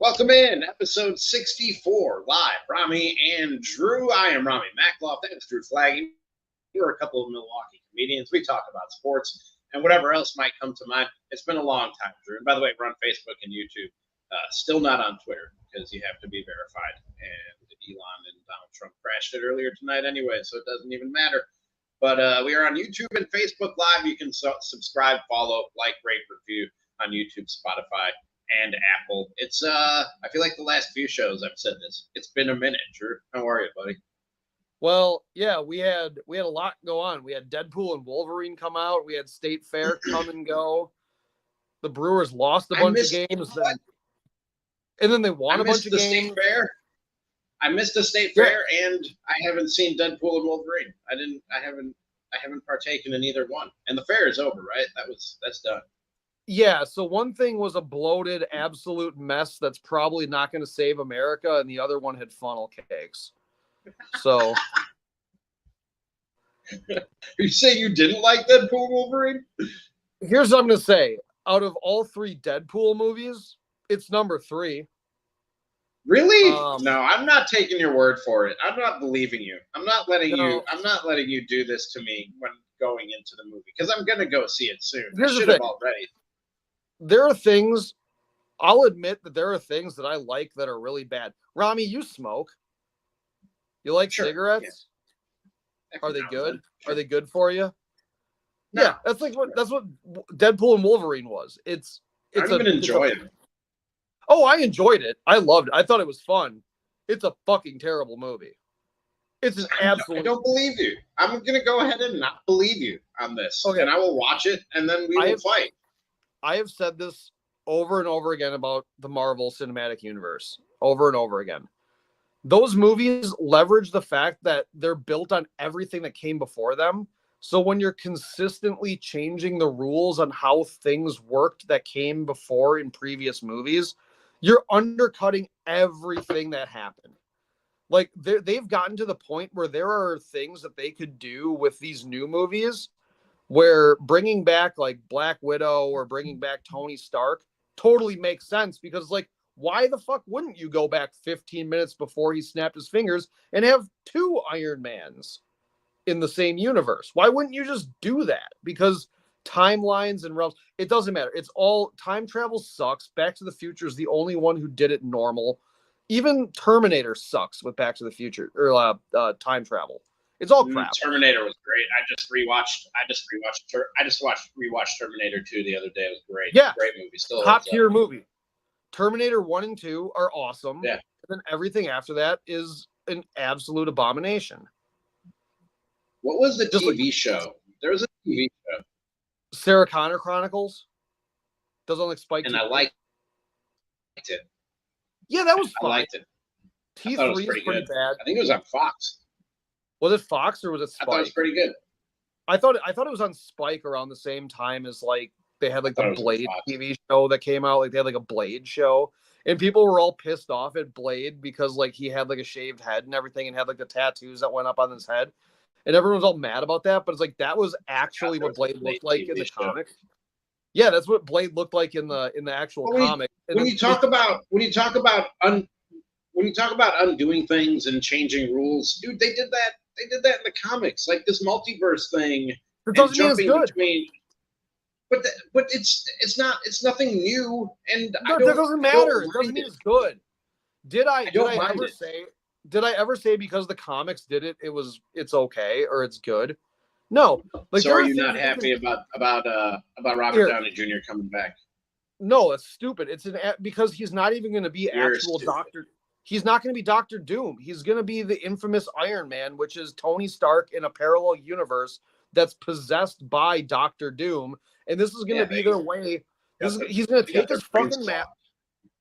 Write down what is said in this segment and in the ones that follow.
Welcome in, episode 64, live, Ramie and Drew. I am Ramie Mackloff. That's Drew Flaggy. We're a couple of Milwaukee comedians. We talk about sports and whatever else might come to mind. It's been a long time, Drew. And by the way, we're on Facebook and YouTube. Still not on Twitter because you have to be verified. And Elon and Donald Trump crashed it earlier tonight anyway, so it doesn't even matter. But we are on YouTube and Facebook Live. You can subscribe, follow, like, rate, review on YouTube, Spotify, and Apple. It's I feel like the last few shows I've said this. It's been a minute, Drew. How are you, buddy? Well, yeah, we had a lot go on. We had Deadpool and Wolverine come out. We had State Fair come and go. The Brewers lost a bunch of games, and then they won a bunch of games. State Fair. I missed the State Fair, and I haven't seen Deadpool and Wolverine. I haven't partaken in either one. And the fair is over, right? That's done. Yeah, so one thing was a bloated absolute mess that's probably not going to save America, and the other one had funnel cakes. So you say you didn't like Deadpool and Wolverine? Here's what I'm going to say. Out of all three Deadpool movies, it's number 3. Really? No, I'm not taking your word for it. I'm not believing you. I'm not letting you do this to me when going into the movie because I'm going to go see it soon. I should have already. There are things, I'll admit that there are things that I like that are really bad. Ramie, you smoke. You like cigarettes? Yeah. Are they good? Sure. Are they good for you? No. Yeah, that's what Deadpool and Wolverine was. I even enjoy it. Oh, I enjoyed it. I loved it. I thought it was fun. It's a fucking terrible movie. It's an absolute. I don't believe you. I'm gonna go ahead and not believe you on this, and I will watch it, and then we will fight. I have said this over and over again about the Marvel Cinematic Universe, over and over again. Those movies leverage the fact that they're built on everything that came before them. So when you're consistently changing the rules on how things worked that came before in previous movies, you're undercutting everything that happened. Like they've gotten to the point where there are things that they could do with these new movies where bringing back like Black Widow or bringing back Tony Stark totally makes sense because like, why the fuck wouldn't you go back 15 minutes before he snapped his fingers and have 2 Iron Mans in the same universe? Why wouldn't you just do that? Because timelines and realms, it doesn't matter. It's all time travel sucks. Back to the Future is the only one who did it normal. Even Terminator sucks with Back to the Future or time travel. It's all crap. Terminator was great. I just rewatched Terminator 2 the other day. It was great. Yeah, great movie. Still top tier movie. Terminator 1 and 2 are awesome. Yeah. And then everything after that is an absolute abomination. What was the TV show? There was a TV show. Sarah Connor Chronicles. Does on like Spike. And I liked it. Yeah, that was fun. I liked it. T3 is pretty bad. I think it was on Fox. Was it Fox or was it Spike? I thought it was pretty good. I thought it was on Spike around the same time as like they had like the Blade TV show that came out. Like they had like a Blade show. And people were all pissed off at Blade because like he had like a shaved head and everything and had like the tattoos that went up on his head. And everyone was all mad about that, but it's like that was actually what Blade looked like in the comic. Yeah, that's what Blade looked like in the actual comic. When you talk about undoing things and changing rules, dude, they did that. They did that in the comics, like this multiverse thing. It doesn't mean it's good. But it's nothing new, and that doesn't matter. It doesn't mean it's good. Did I ever say because the comics did it, it's okay or it's good? No. Like, so are you not happy about Robert Downey Jr. coming back? No, that's stupid. Because he's not even going to be actual Doctor. He's not going to be Dr. Doom. He's going to be the infamous Iron Man, which is Tony Stark in a parallel universe that's possessed by Dr. Doom. And this is going to be their way. He's going to take his fucking mask.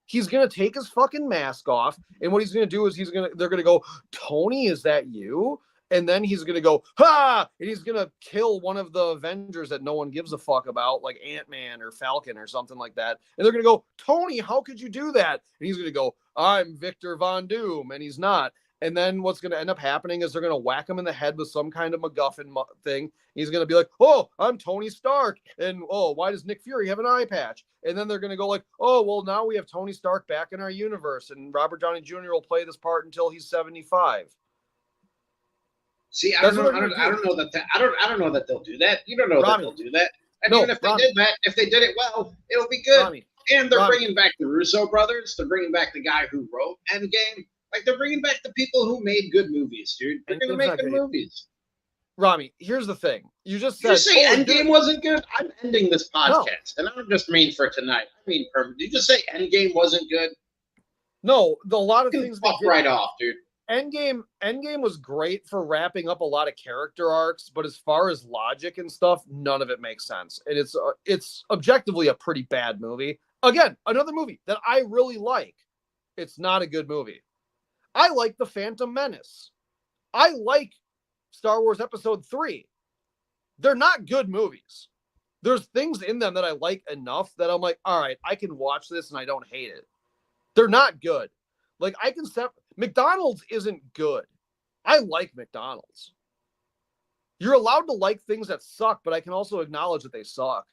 He's going to take his fucking mask off. And what he's going to do is they're going to go, Tony, is that you? And then he's going to go, ha! And he's going to kill one of the Avengers that no one gives a fuck about, like Ant-Man or Falcon or something like that. And they're going to go, Tony, how could you do that? And he's going to go, I'm Victor Von Doom. And he's not. And then what's going to end up happening is they're going to whack him in the head with some kind of MacGuffin thing. He's going to be like, oh, I'm Tony Stark. And, oh, why does Nick Fury have an eye patch? And then they're going to go like, oh, well, now we have Tony Stark back in our universe. And Robert Downey Jr. will play this part until he's 75. See, I don't know that they'll do that. You don't know that they'll do that. And even if they did that, if they did it well, it'll be good. And they're bringing back the Russo brothers. They're bringing back the guy who wrote Endgame. Like, they're bringing back the people who made good movies, dude. They're going to make good movies. Ramie, here's the thing. You just said... Did you say Endgame wasn't good? I'm ending this podcast. No. And I don't just mean for tonight. I mean permanent. Did you just say Endgame wasn't good? No, a lot of things... Fuck right off, dude. Endgame was great for wrapping up a lot of character arcs, but as far as logic and stuff, none of it makes sense. And it's objectively a pretty bad movie. Again, another movie that I really like. It's not a good movie. I like The Phantom Menace. I like Star Wars Episode 3. They're not good movies. There's things in them that I like enough that I'm like, all right, I can watch this and I don't hate it. They're not good. Like, I can McDonald's isn't good. I like McDonald's. You're allowed to like things that suck, but I can also acknowledge that they suck.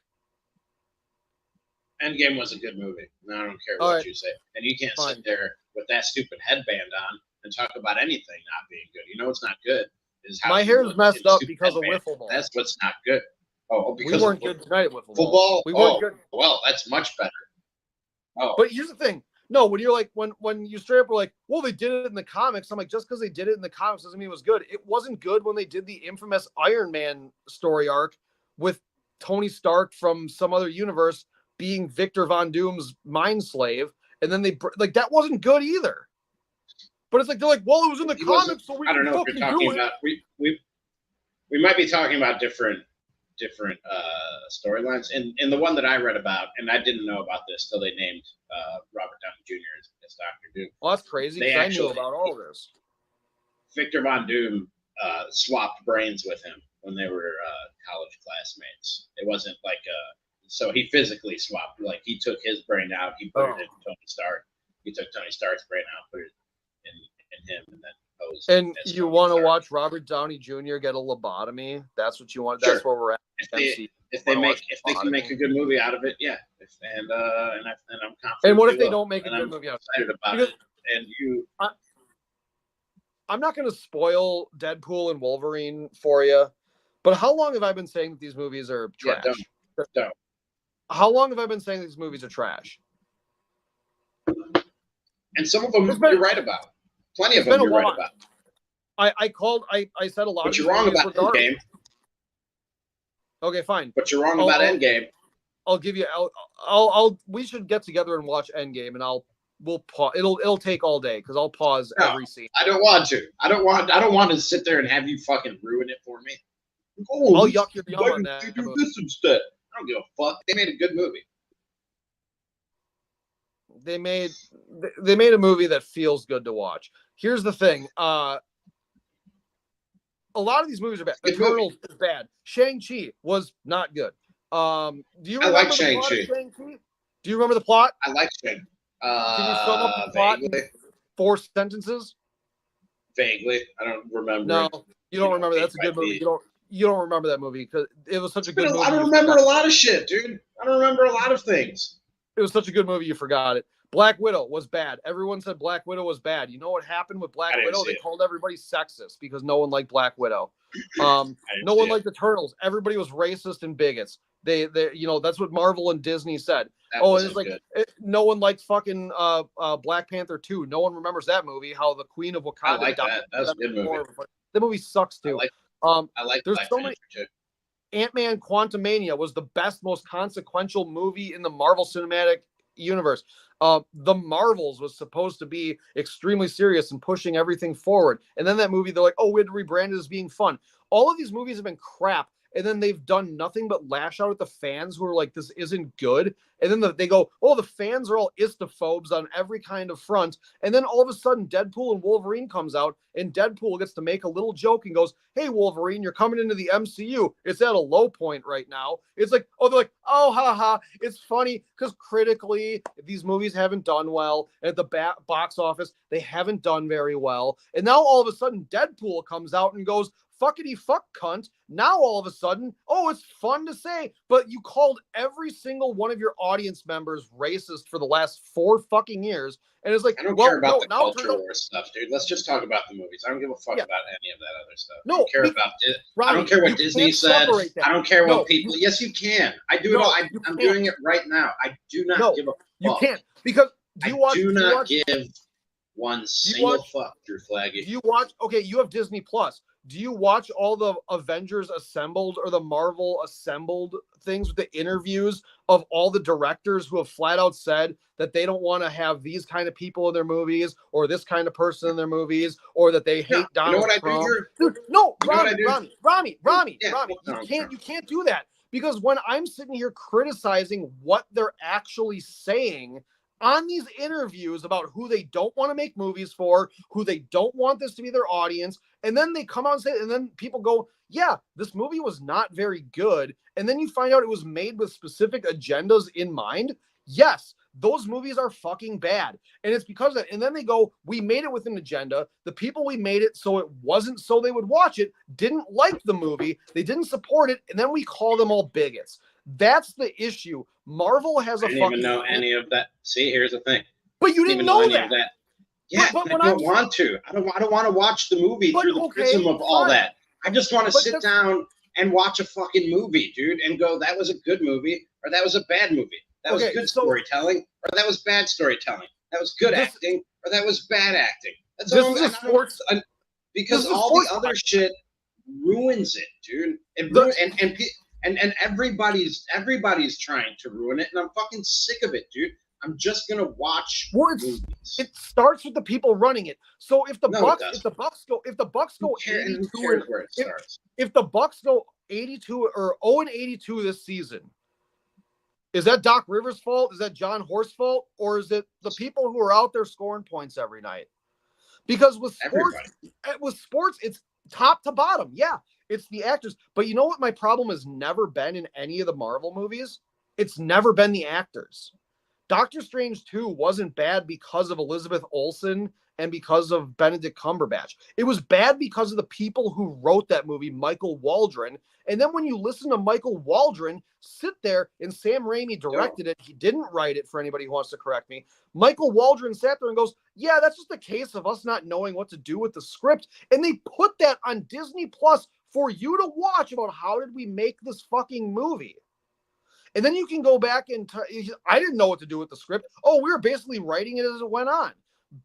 Endgame was a good movie. I don't care what you say. And you can't sit there with that stupid headband on and talk about anything not being good. You know what's not good is how my hair's messed up because of wiffle ball. That's what's not good. Oh, because we weren't good tonight at wiffle ball. We weren't good. Well, that's much better. Oh, but here's the thing. No, when you're like when you straight up were like, well, they did it in the comics. I'm like, just because they did it in the comics doesn't mean it was good. It wasn't good when they did the infamous Iron Man story arc with Tony Stark from some other universe being Victor Von Doom's mind slave, and then they like that wasn't good either. But it's like they're like, well, it was in the comics, so we I don't know if you're talking about we might be talking about different storylines. In the one that I read about, and I didn't know about this till they named Robert Downey Jr. as Dr. Doom. Well, that's crazy. I knew about all this. Victor Von Doom swapped brains with him when they were college classmates. It wasn't like so he physically swapped. Like, he took his brain out, he put it in Tony Stark. He took Tony Stark's brain out, put it in him, and then posed. And you want to watch Robert Downey Jr. get a lobotomy? That's what you want. Sure. That's where we're at. If they can make a good movie out of it, yeah. And I'm confident. And what if they don't make a good movie out of it? I'm excited about it. And I'm not going to spoil Deadpool and Wolverine for you, but how long have I been saying that these movies are trash? Yeah, don't. How long have I been saying these movies are trash? And some of them you're right about. Plenty of them you're right about. I said a lot. But you're wrong about Endgame. Okay, fine. But you're wrong about Endgame. I'll give you. We should get together and watch Endgame, and we'll pause. It'll take all day because I'll pause every scene. I don't want to. I don't want to sit there and have you fucking ruin it for me. I'll yuck your yum on that. You do this instead. I don't give a fuck. They made a good movie. They made a movie that feels good to watch. Here's the thing. A lot of these movies are bad. Eternals is bad. Shang-Chi was not good. Do you remember I like Shang-Chi. Do you remember the plot? I like Shang. Can you sum up the plot in 4 sentences? Vaguely. I don't remember. No, you don't remember. That's a good movie. You don't remember that movie because it was such a good movie. I don't remember a lot of shit, dude. I don't remember a lot of things. It was such a good movie, you forgot it. Black Widow was bad. Everyone said Black Widow was bad. You know what happened with Black Widow? They called everybody sexist because no one liked Black Widow. No one liked the Turtles. Everybody was racist and bigots. They that's what Marvel and Disney said. And it's like no one liked fucking Black Panther 2. No one remembers that movie. How the Queen of Wakanda died. That was a good movie. The movie sucks too. I like there's Black so Panther many. too. Ant-Man Quantumania was the best, most consequential movie in the Marvel Cinematic Universe. The Marvels was supposed to be extremely serious and pushing everything forward. And then that movie, they're like, oh, we had to rebrand it as being fun. All of these movies have been crap. and then they've done nothing but lash out at the fans who are like, this isn't good. And then they go, oh, the fans are all istophobes on every kind of front. And then all of a sudden, Deadpool and Wolverine comes out, and Deadpool gets to make a little joke and goes, hey, Wolverine, you're coming into the MCU. It's at a low point right now. It's like, oh, they're like, oh, haha. It's funny because critically, these movies haven't done well. At the box office, they haven't done very well. And now all of a sudden, Deadpool comes out and goes, fuckity fuck cunt. Now all of a sudden, oh, it's fun to say, but you called every single one of your audience members racist for the last 4 fucking years. And it's like, I don't care about the culture war stuff, dude. Let's just talk about the movies. I don't give a fuck about any of that other stuff. No, I don't care about I don't care what Disney said. I don't care what people. Yes, you can. I do it all. I'm doing it right now. I do not give a fuck. You can't because do not give one single fuck, Drew Flaggy. Do you watch? Okay, you have Disney Plus. Do you watch all the Avengers Assembled or the Marvel Assembled things with the interviews of all the directors who have flat out said that they don't want to have these kind of people in their movies or this kind of person in their movies or that they hate Donald Trump? Dude, no, Ramie, you can't do that because when I'm sitting here criticizing what they're actually saying on these interviews about who they don't want to make movies for, who they don't want this to be their audience, and then they come out and say, and then people go, yeah, this movie was not very good, and then you find out it was made with specific agendas in mind. Yes, those movies are fucking bad, and it's because of that. And then they go, we made it with an agenda. The people we made it so it wasn't so they would watch it didn't like the movie, they didn't support it, and then we call them all bigots. That's the issue. Marvel has a fucking... I didn't even know any of that. See, here's the thing. But you didn't know that. Yeah, but I don't want to. I don't want to watch the movie through the prism of all that. I just want to sit down and watch a fucking movie, dude, and go, that was a good movie, or that was a bad movie. That was good storytelling, or that was bad storytelling. That was good acting, or that was bad acting. That's all. Because all the other shit ruins it, dude. And everybody's trying to ruin it, and I'm fucking sick of it, dude. I'm just gonna watch movies. It starts with the people running it. So if the Bucks go 82, if the Bucks go 82 or 0-82 this season, is that Doc Rivers' fault? Is that John Horst's fault, or is it the people who are out there scoring points every night? Because with sports, it's top to bottom. Yeah. It's the actors. But you know what my problem has never been in any of the Marvel movies? It's never been the actors. Doctor Strange 2 wasn't bad because of Elizabeth Olsen and because of Benedict Cumberbatch. It was bad because of the people who wrote that movie, Michael Waldron. And then when you listen to Michael Waldron sit there, and Sam Raimi directed it, he didn't write it, for anybody who wants to correct me. Michael Waldron sat there and goes, yeah, that's just a case of us not knowing what to do with the script. And they put that on Disney Plus for you to watch about how did we make this fucking movie. And then you can go back and I didn't know what to do with the script. Oh, we were basically writing it as it went on.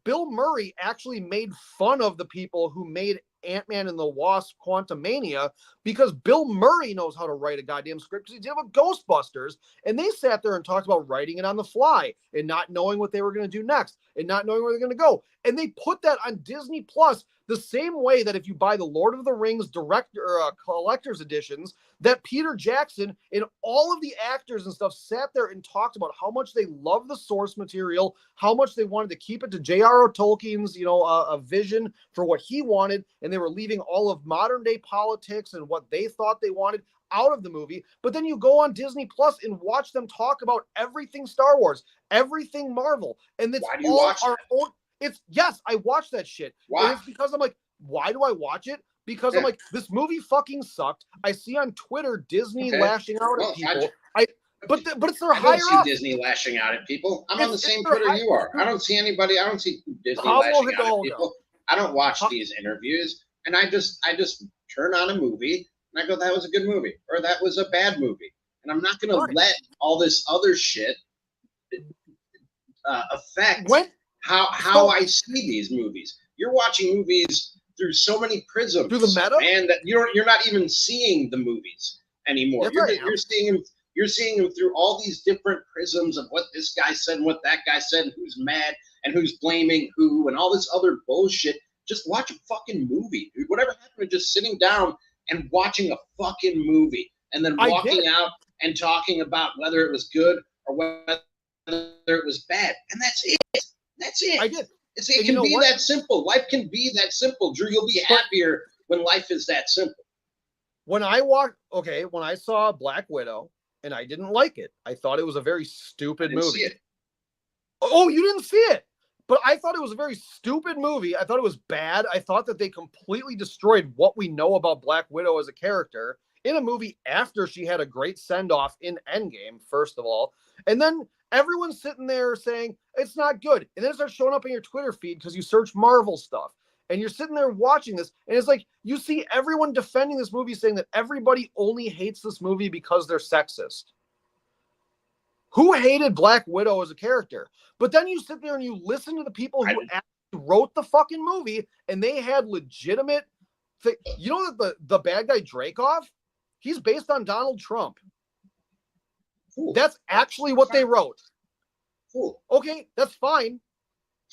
Bill Murray actually made fun of the people who made Ant-Man and the Wasp Quantumania because Bill Murray knows how to write a goddamn script because he did it with Ghostbusters, and they sat there and talked about writing it on the fly and not knowing what they were going to do next and not knowing where they're going to go. And they put that on Disney Plus the same way that if you buy the Lord of the Rings collector's editions, that Peter Jackson and all of the actors and stuff sat there and talked about how much they love the source material, how much they wanted to keep it to J.R.R. Tolkien's, a vision for what he wanted, and they were leaving all of modern day politics and what they thought they wanted out of the movie. But then you go on Disney Plus and watch them talk about everything Star Wars, everything Marvel, and it's why do you watch our own. Yes, I watch that shit. Why? And it's because I'm like, why do I watch it? Because I'm like, this movie fucking sucked. I see on Twitter Disney lashing out at people. But it's their higher up. I don't see Disney lashing out at people. I'm on the same Twitter you are. I don't see anybody. I don't see Disney lashing out at people. I don't watch these interviews, and I just turn on a movie and I go, that was a good movie, or that was a bad movie, and I'm not going to let all this other shit affect how I see these movies. You're watching movies through so many prisms, through the meta, and that you're not even seeing the movies anymore. You're seeing them through all these different prisms of what this guy said and what that guy said, and who's mad and who's blaming who, and all this other bullshit. Just watch a fucking movie, dude. Whatever happened to just sitting down and watching a fucking movie and then walking out and talking about whether it was good or whether it was bad. And that's it. That's it. I did. It can be that simple. Life can be that simple, Drew. You'll be happier when life is that simple. When I saw Black Widow and I didn't like it, I thought it was a very stupid movie. See it. Oh, you didn't see it? But I thought it was a very stupid movie. I thought it was bad. I thought that they completely destroyed what we know about Black Widow as a character in a movie after she had a great send-off in Endgame, first of all. And then everyone's sitting there saying, it's not good. And then it starts showing up in your Twitter feed because you search Marvel stuff. And you're sitting there watching this, and it's like you see everyone defending this movie saying that everybody only hates this movie because they're sexist. Who hated Black Widow as a character? But then you sit there and you listen to the people who actually wrote the fucking movie, and they had legitimate you know that the bad guy Dreykov, he's based on Donald Trump. Cool. That's actually what they wrote. Cool. Okay, that's fine.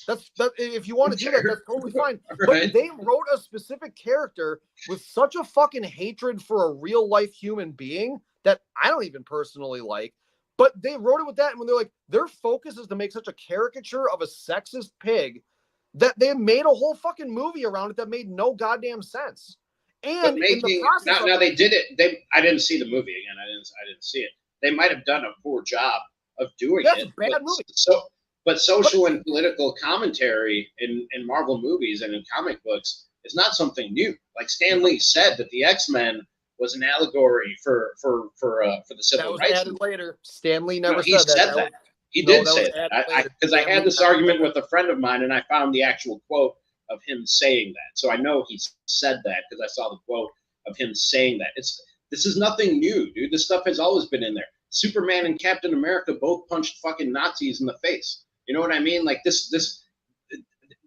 That's if you want to do that, that's totally fine. Right. But they wrote a specific character with such a fucking hatred for a real life human being that I don't even personally like. But they wrote it with that, and when they're like, their focus is to make such a caricature of a sexist pig that they made a whole fucking movie around it that made no goddamn sense. And in the process now they did it. I didn't see the movie again. I didn't see it. They might have done a poor job of doing it. That's a bad movie. But social and political commentary in Marvel movies and in comic books is not something new. Like Stan Lee said that the X-Men was an allegory for the civil rights. That was added later. Stan Lee never said that. He did say that. Because I had this argument with a friend of mine, and I found the actual quote of him saying that. So I know he said that because I saw the quote of him saying that. This is nothing new, dude. This stuff has always been in there. Superman and Captain America both punched fucking Nazis in the face. You know what I mean? Like this sure.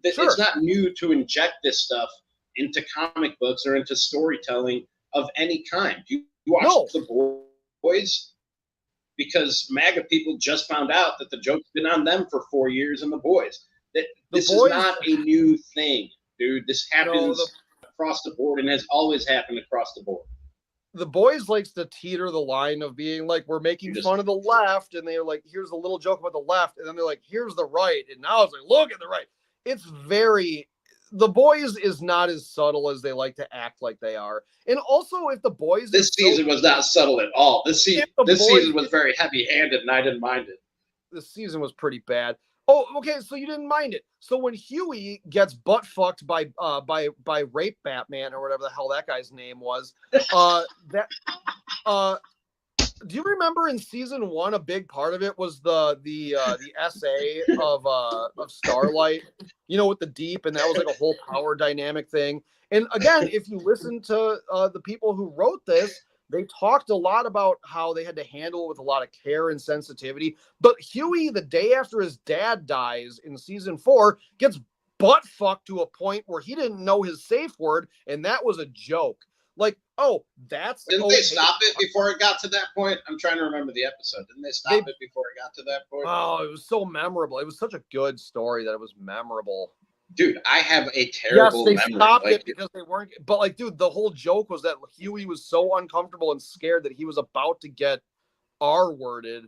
It's not new to inject this stuff into comic books or into storytelling of any kind. You watch The Boys because MAGA people just found out that the joke's been on them for 4 years in The Boys. This is not a new thing, dude. This happens across the board and has always happened across the board. The Boys likes to teeter the line of being like, we're making fun of the left, and they're like, here's a little joke about the left, and then they're like, here's the right, and now it's like, look at the right. It's The Boys is not as subtle as they like to act like they are. And also, if The Boys... This season was not subtle at all. This season was very heavy-handed, and I didn't mind it. This season was pretty bad. Oh, okay, so you didn't mind it. So when Huey gets butt fucked by Rape Batman or whatever the hell that guy's name was, do you remember in season 1 a big part of it was the essay of Starlight, you know, with the Deep, and that was like a whole power dynamic thing. And again, if you listen to the people who wrote this, they talked a lot about how they had to handle it with a lot of care and sensitivity. But Huey, the day after his dad dies in season 4, gets butt fucked to a point where he didn't know his safe word, and that was a joke. Like, oh, that's Didn't they stop it before it got to that point? I'm trying to remember the episode. Didn't they stop it before it got to that point? Oh, it was so memorable. It was such a good story that it was memorable. Dude, I have a terrible memory. Yes, they stopped it because they weren't. But like, dude, the whole joke was that Huey was so uncomfortable and scared that he was about to get R-worded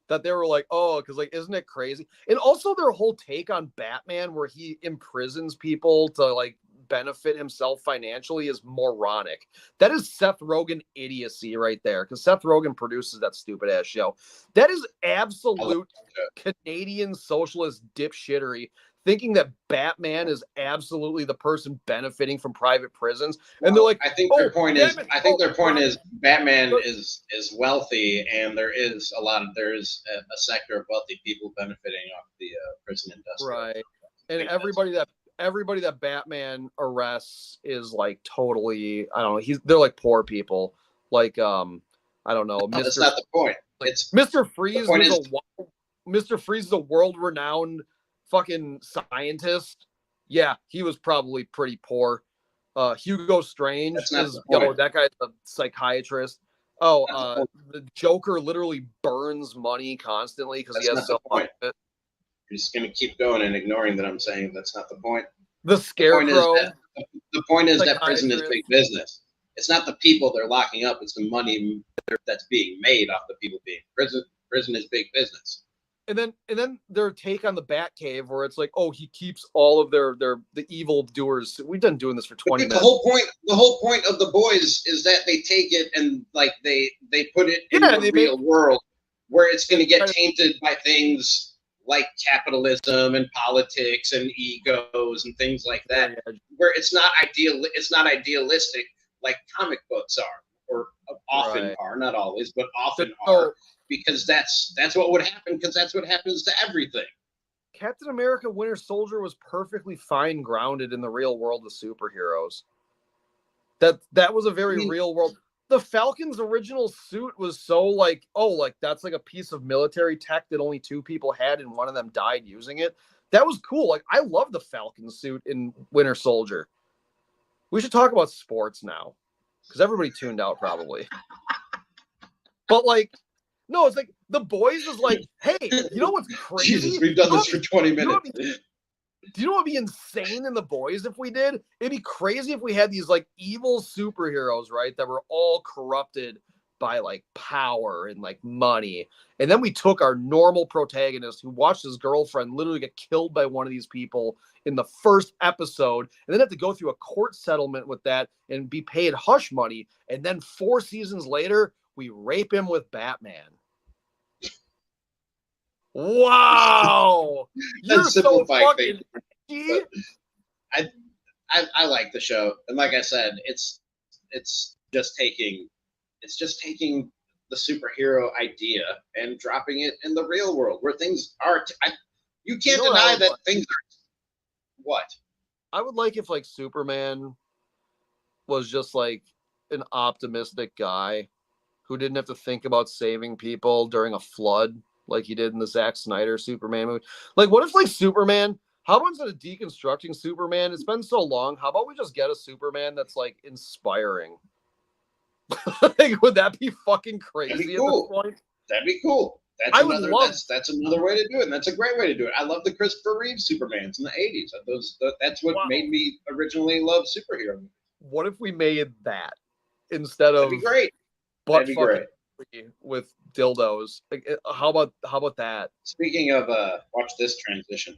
that they were like, oh, because like, isn't it crazy? And also their whole take on Batman, where he imprisons people to like benefit himself financially, is moronic. That is Seth Rogen idiocy right there, because Seth Rogen produces that stupid ass show. That is absolute Canadian socialist dipshittery, thinking that Batman is absolutely the person benefiting from private prisons. And they're like, I think their point is Batman is wealthy, and there is a sector of wealthy people benefiting off the prison industry. Right. And everybody that Batman arrests is like totally, I don't know, they're like poor people. Like I don't know. No, that's not the point. Like, Mr. Freeze Mr. Freeze is a world-renowned fucking scientist. Yeah, he was probably pretty poor. Hugo Strange that guy's a psychiatrist. The Joker literally burns money constantly because he has so much of it. You're just gonna keep going and ignoring that I'm saying that's not the point. The Scarecrow. The point is that prison is big business. It's not the people they're locking up; it's the money that's being made off the people being in prison. Prison is big business. And then their take on the Batcave, where it's like, oh, he keeps all of the evil doers. We've been doing this for 20 minutes. The whole point of the boys is that they take it and like they put it in the real world where it's going to get tainted by things like capitalism and politics and egos and things like that, where it's not idealistic like comic books are, or often are, not always, but often are. Because that's what would happen, because that's what happens to everything. Captain America Winter Soldier was perfectly fine grounded in the real world of superheroes. That was a very real world. The Falcon's original suit was so like, oh, like that's like a piece of military tech that only 2 people had and one of them died using it. That was cool. Like, I love the Falcon suit in Winter Soldier. We should talk about sports now, because everybody tuned out probably. But like, no, it's like the boys was like, hey, you know what's crazy? Jesus, we've done this for 20 minutes. Do you know what would be insane in the boys if we did? It'd be crazy if we had these like evil superheroes, right? That were all corrupted by like power and like money. And then we took our normal protagonist who watched his girlfriend literally get killed by one of these people in the first episode, and then have to go through a court settlement with that and be paid hush money. And then 4 seasons later, we rape him with Batman. Wow, you're so fucking. I like the show, and like I said, it's just taking the superhero idea and dropping it in the real world where things are. You can't deny that things are. What? I would like if like Superman was just like an optimistic guy who didn't have to think about saving people during a flood like he did in the Zack Snyder Superman movie. Like, what if like Superman, how about instead of deconstructing Superman, it's been so long, how about we just get a Superman that's like inspiring? Like, would that be fucking crazy at this point? That'd be cool. That's another way to do it, and that's a great way to do it. I love the Christopher Reeve Supermans in the 80s. That's what made me originally love superhero movies. What if we made that instead of That'd be great. Butt fucking with dildos? Like, how about that? Speaking of watch this transition.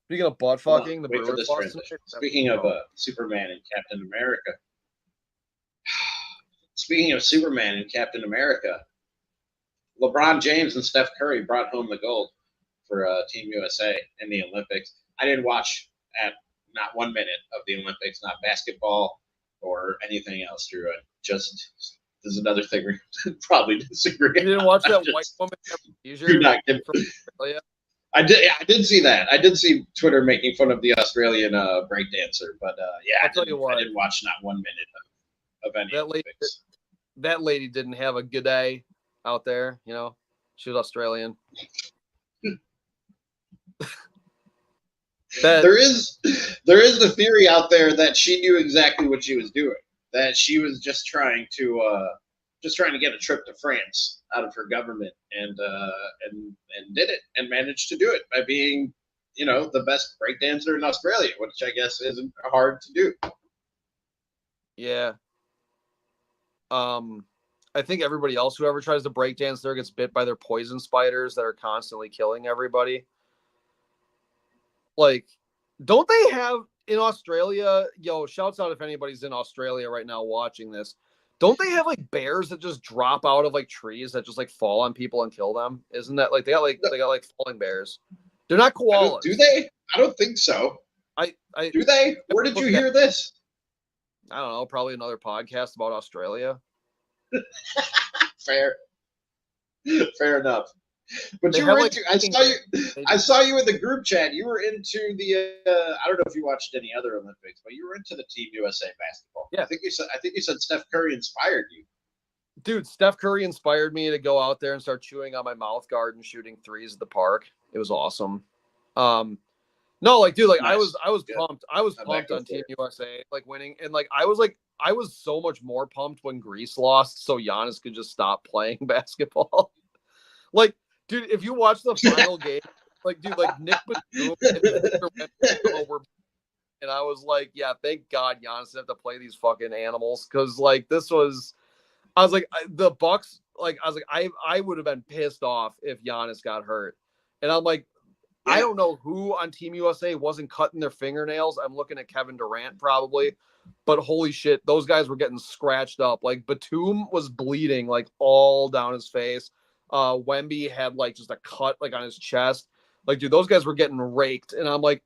Speaking of butt fucking, wait for this transition. Speaking of Superman and Captain America. Speaking of Superman and Captain America, LeBron James and Steph Curry brought home the gold for Team USA in the Olympics. I didn't watch at not 1 minute of the Olympics, not basketball or anything else, Drew. Just there's another thing we probably disagree. You didn't watch that white woman I did see that. I did see Twitter making fun of the Australian breakdancer, but I didn't watch not 1 minute of any Olympics. That lady didn't have a good day out there, you know. She was Australian. There is the theory out there that she knew exactly what she was doing. That she was just trying to get a trip to France out of her government, and did it, and managed to do it by being, you know, the best breakdancer in Australia, which I guess isn't hard to do. Yeah. I think everybody else who ever tries to breakdance there gets bit by their poison spiders that are constantly killing everybody. Like, don't they have in Australia? Yo, shouts out if anybody's in Australia right now watching this. Don't they have like bears that just drop out of like trees that just like fall on people and kill them? Isn't that like they got like falling bears? They're not koalas. Do they? I don't think so. Do they? Where did you hear this? I don't know. Probably another podcast about Australia. Fair enough. But you were into. I saw you in the group chat. You were into the. I don't know if you watched any other Olympics, but you were into the Team USA basketball. Yeah. I think you said Steph Curry inspired you. Dude, Steph Curry inspired me to go out there and start chewing on my mouth guard and shooting threes at the park. It was awesome. No, like, dude, like nice. I was pumped. I was pumped on Team USA, like winning, and like I was so much more pumped when Greece lost, so Giannis could just stop playing basketball. Like, dude, if you watch the final game, like, dude, like Nick Batum and I was like, yeah, thank God Giannis didn't have to play these fucking animals, because like this was, I was like, the Bucks, like I was like, I would have been pissed off if Giannis got hurt, and I'm like, I don't know who on Team USA wasn't cutting their fingernails. I'm looking at Kevin Durant probably, but holy shit, those guys were getting scratched up. Like Batum was bleeding like all down his face. Wemby had like just a cut like on his chest. Like, dude, those guys were getting raked, and I'm like,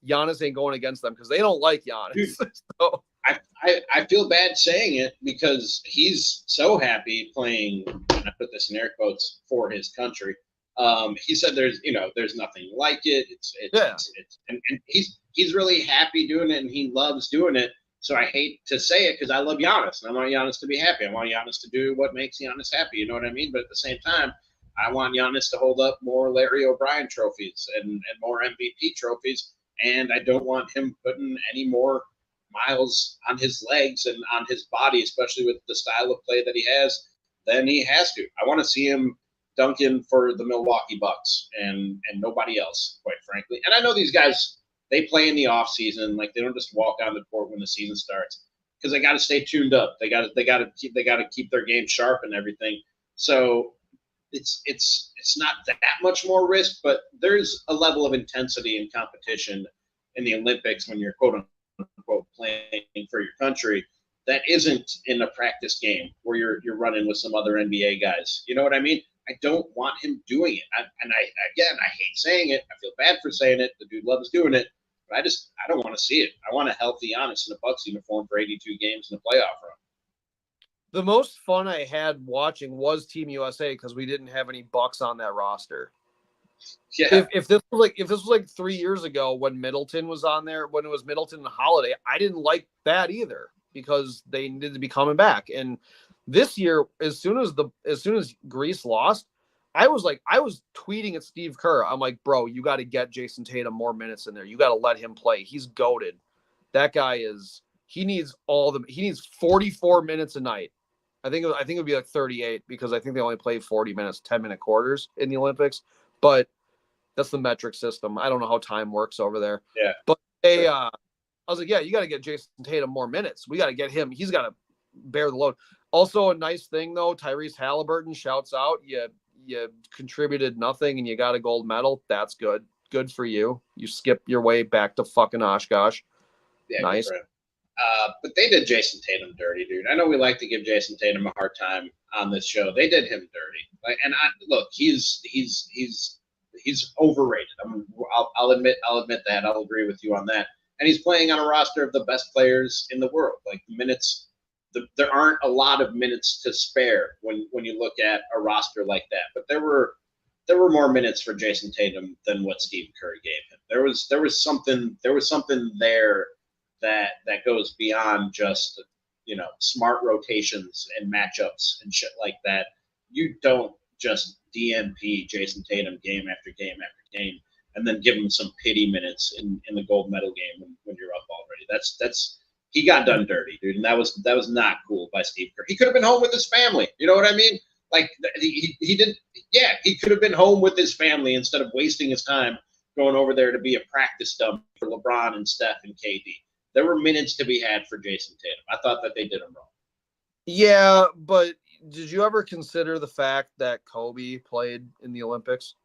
Giannis ain't going against them because they don't like Giannis. So I feel bad saying it because he's so happy playing, and I put this in air quotes, for his country. He said there's nothing like it. It's and he's really happy doing it, and he loves doing it. So I hate to say it because I love Giannis, and I want Giannis to be happy. I want Giannis to do what makes Giannis happy. You know what I mean? But at the same time, I want Giannis to hold up more Larry O'Brien trophies and more MVP trophies, and I don't want him putting any more miles on his legs and on his body, especially with the style of play that he has, then he has to. I want to see him dunking for the Milwaukee Bucks and nobody else, quite frankly. And I know these guys, they play in the off season, like they don't just walk on the court when the season starts because they got to stay tuned up. They got to keep their game sharp and everything. So it's not that much more risk, but there's a level of intensity and competition in the Olympics when you're quote unquote playing for your country that isn't in a practice game where you're running with some other NBA guys. You know what I mean? I don't want him doing it. I hate saying it. I feel bad for saying it. The dude loves doing it, but I don't want to see it. I want a healthy Giannis in a Bucks uniform for 82 games in the playoff run. The most fun I had watching was Team USA because we didn't have any Bucks on that roster. Yeah. If this was like 3 years ago when Middleton was on there, when it was Middleton and Holiday, I didn't like that either because they needed to be coming back. And this year, as soon as Greece lost, I was tweeting at Steve Kerr. I'm like, bro, you got to get Jason Tatum more minutes in there. You got to let him play. He's goated. That guy he needs 44 minutes a night. I think it would be like 38 because I think they only play 40 minutes, 10-minute quarters in the Olympics. But that's the metric system. I don't know how time works over there. Yeah. But I was like, yeah, you got to get Jason Tatum more minutes. We got to get him. He's got to bear the load. Also, a nice thing though, Tyrese Halliburton shouts out, you contributed nothing and you got a gold medal. That's good. Good for you. You skip your way back to fucking Oshkosh. Yeah, nice. But they did Jason Tatum dirty, dude. I know we like to give Jason Tatum a hard time on this show. They did him dirty. Look, he's overrated. I'll admit that. I'll agree with you on that. And he's playing on a roster of the best players in the world. Like minutes, there aren't a lot of minutes to spare when you look at a roster like that. But there were more minutes for Jason Tatum than what Steve Kerr gave him. There was something there that goes beyond just smart rotations and matchups and shit like that. You don't just DNP Jason Tatum game after game after game and then give him some pity minutes in the gold medal game when you're up already. That's he got done dirty, dude, and that was not cool by Steve Kerr. He could have been home with his family. You know what I mean? Like he did. Yeah, he could have been home with his family instead of wasting his time going over there to be a practice dump for LeBron and Steph and KD. There were minutes to be had for Jason Tatum. I thought that they did him wrong. Yeah, but did you ever consider the fact that Kobe played in the Olympics?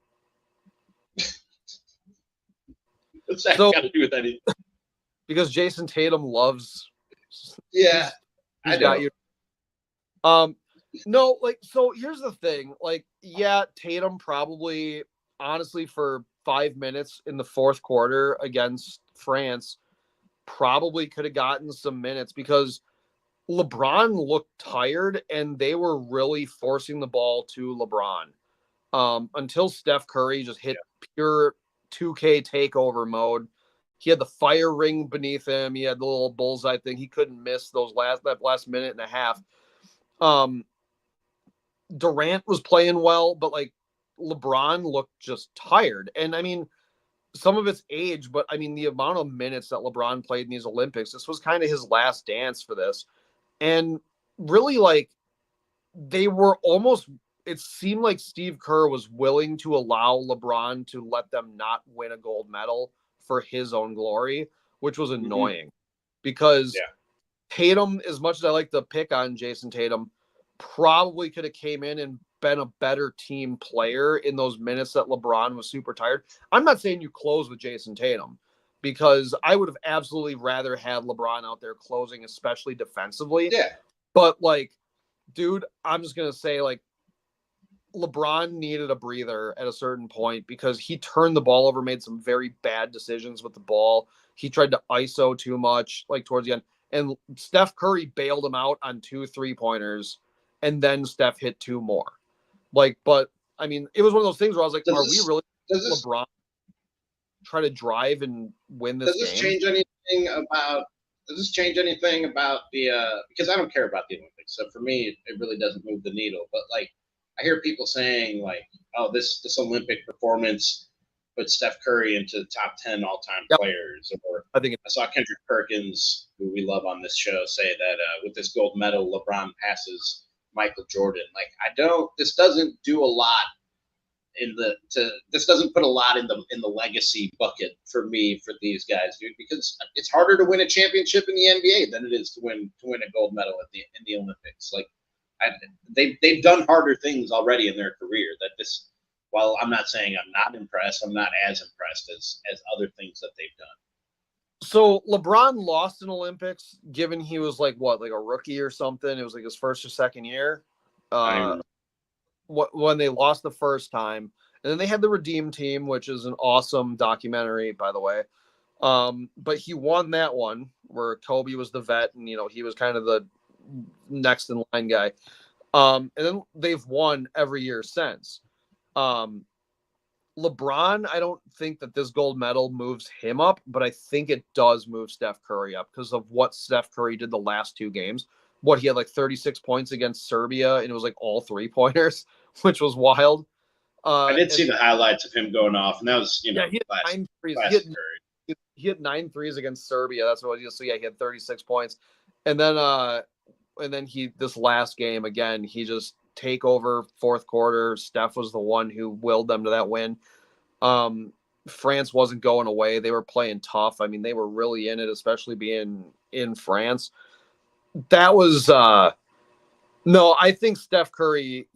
What's that got to do with anything? Because Jason Tatum loves. Yeah, I got you. No, like, so here's the thing. Like, yeah, Tatum probably, honestly, for 5 minutes in the fourth quarter against France, probably could have gotten some minutes because LeBron looked tired and they were really forcing the ball to LeBron until Steph Curry just hit pure 2K takeover mode. He had the fire ring beneath him. He had the little bullseye thing. He couldn't miss that last minute and a half. Durant was playing well, but like LeBron looked just tired. And I mean, some of it's age, but I mean, the amount of minutes that LeBron played in these Olympics, this was kind of his last dance for this. And really, like, they were almost, it seemed like Steve Kerr was willing to allow LeBron to let them not win a gold medal for his own glory, which was annoying because Yeah. Tatum, as much as I like to pick on Jason Tatum, probably could have came in and been a better team player in those minutes that LeBron was super tired. I'm not saying you close with Jason Tatum because I would have absolutely rather had LeBron out there closing, especially defensively. Yeah. But like, dude, I'm just going to say like LeBron needed a breather at a certain point because he turned the ball over, made some very bad decisions with the ball. He tried to ISO too much, like towards the end. And Steph Curry bailed him out on 2 3-pointers, and then Steph hit 2 more. Like, but I mean, it was one of those things where I was like, we really LeBron try to drive and win this game? Does this change anything about the because I don't care about the Olympics, so for me it really doesn't move the needle. But like I hear people saying like, oh, this Olympic performance put Steph Curry into the top 10 all-time players. Or I saw Kendrick Perkins, who we love on this show, say that with this gold medal, LeBron passes Michael Jordan. Like this doesn't do a lot this doesn't put a lot in the legacy bucket for me for these guys, dude, because it's harder to win a championship in the NBA than it is to win a gold medal in the Olympics. Like they've done harder things already in their career. That this, while I'm not saying I'm not impressed, I'm not as impressed as other things that they've done. So LeBron lost in Olympics, given he was like a rookie or something. It was like his first or second year. When they lost the first time, and then they had the Redeem Team, which is an awesome documentary, by the way. But he won that one where Kobe was the vet, and he was kind of the next in line guy. And then they've won every year since. LeBron, I don't think that this gold medal moves him up, but I think it does move Steph Curry up because of what Steph Curry did the last 2 games. He had like 36 points against Serbia, and it was like all 3-pointers, which was wild. I did see the highlights of him going off, and that was, he had 9 threes. He hit 9 threes against Serbia. That's what he was. So yeah, he had 36 points, and then this last game again, he just take over fourth quarter. Steph was the one who willed them to that win. France wasn't going away. They were playing tough. I mean, they were really in it, especially being in France. That was no, I think Steph Curry,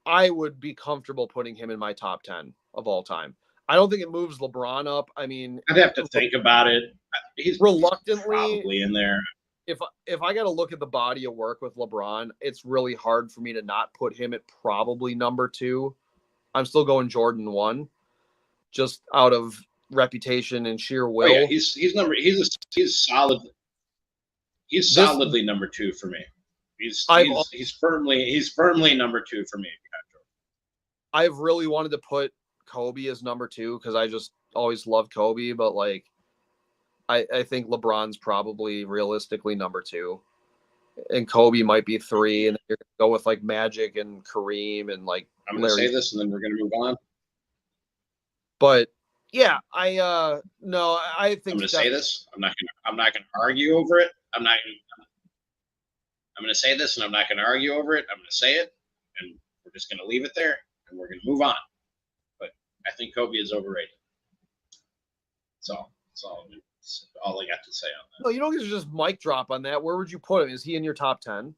I would be comfortable putting him in my top 10 of all time. I don't think it moves LeBron up. I mean, I'd have to think about it. He's reluctantly probably in there. If I got to look at the body of work with LeBron, it's really hard for me to not put him at probably number 2. I'm still going Jordan 1, just out of reputation and sheer will. Oh, yeah. He's solid. He's solidly number 2 for me. He's firmly number 2 for me. I've really wanted to put Kobe as number 2 because I just always loved Kobe, but like I think LeBron's probably realistically number 2, and Kobe might be 3, and then you're gonna go with like Magic and Kareem and like. I'm gonna say this, and then we're gonna move on. But yeah, I think I'm gonna say this. I'm not gonna argue over it. I'm gonna say this, and I'm not gonna argue over it. I'm gonna say it, and we're just gonna leave it there, and we're gonna move on. But I think Kobe is overrated. That's all I got to say on that. No, you don't get to just mic drop on that. Where would you put him? Is he in your top 10?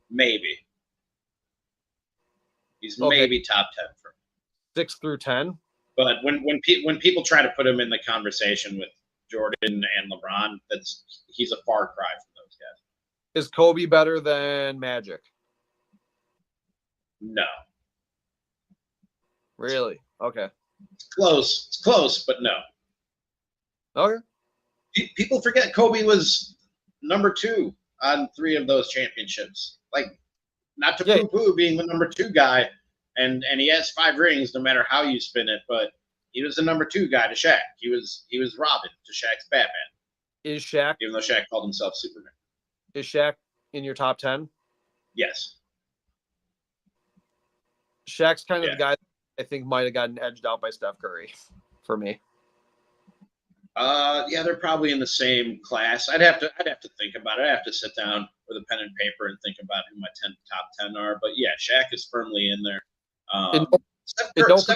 Maybe. He's maybe top 10 for me. 6 through 10. But when people try to put him in the conversation with Jordan and LeBron, he's a far cry from those guys. Is Kobe better than Magic? No. Really? Okay. It's close, but no. Okay. People forget Kobe was number 2 on 3 of those championships. Like, not to poo-poo being the number 2 guy, and he has 5 rings no matter how you spin it, but he was the number 2 guy to Shaq. He was Robin to Shaq's Batman. Is Shaq, even though Shaq called himself Superman? Is Shaq in your top 10? Yes. Shaq's kind of the guy I think might have gotten edged out by Steph Curry for me. Yeah, they're probably in the same class. I'd have to think about it. I have to sit down with a pen and paper and think about who my top 10 are. But yeah, Shaq is firmly in there. Steph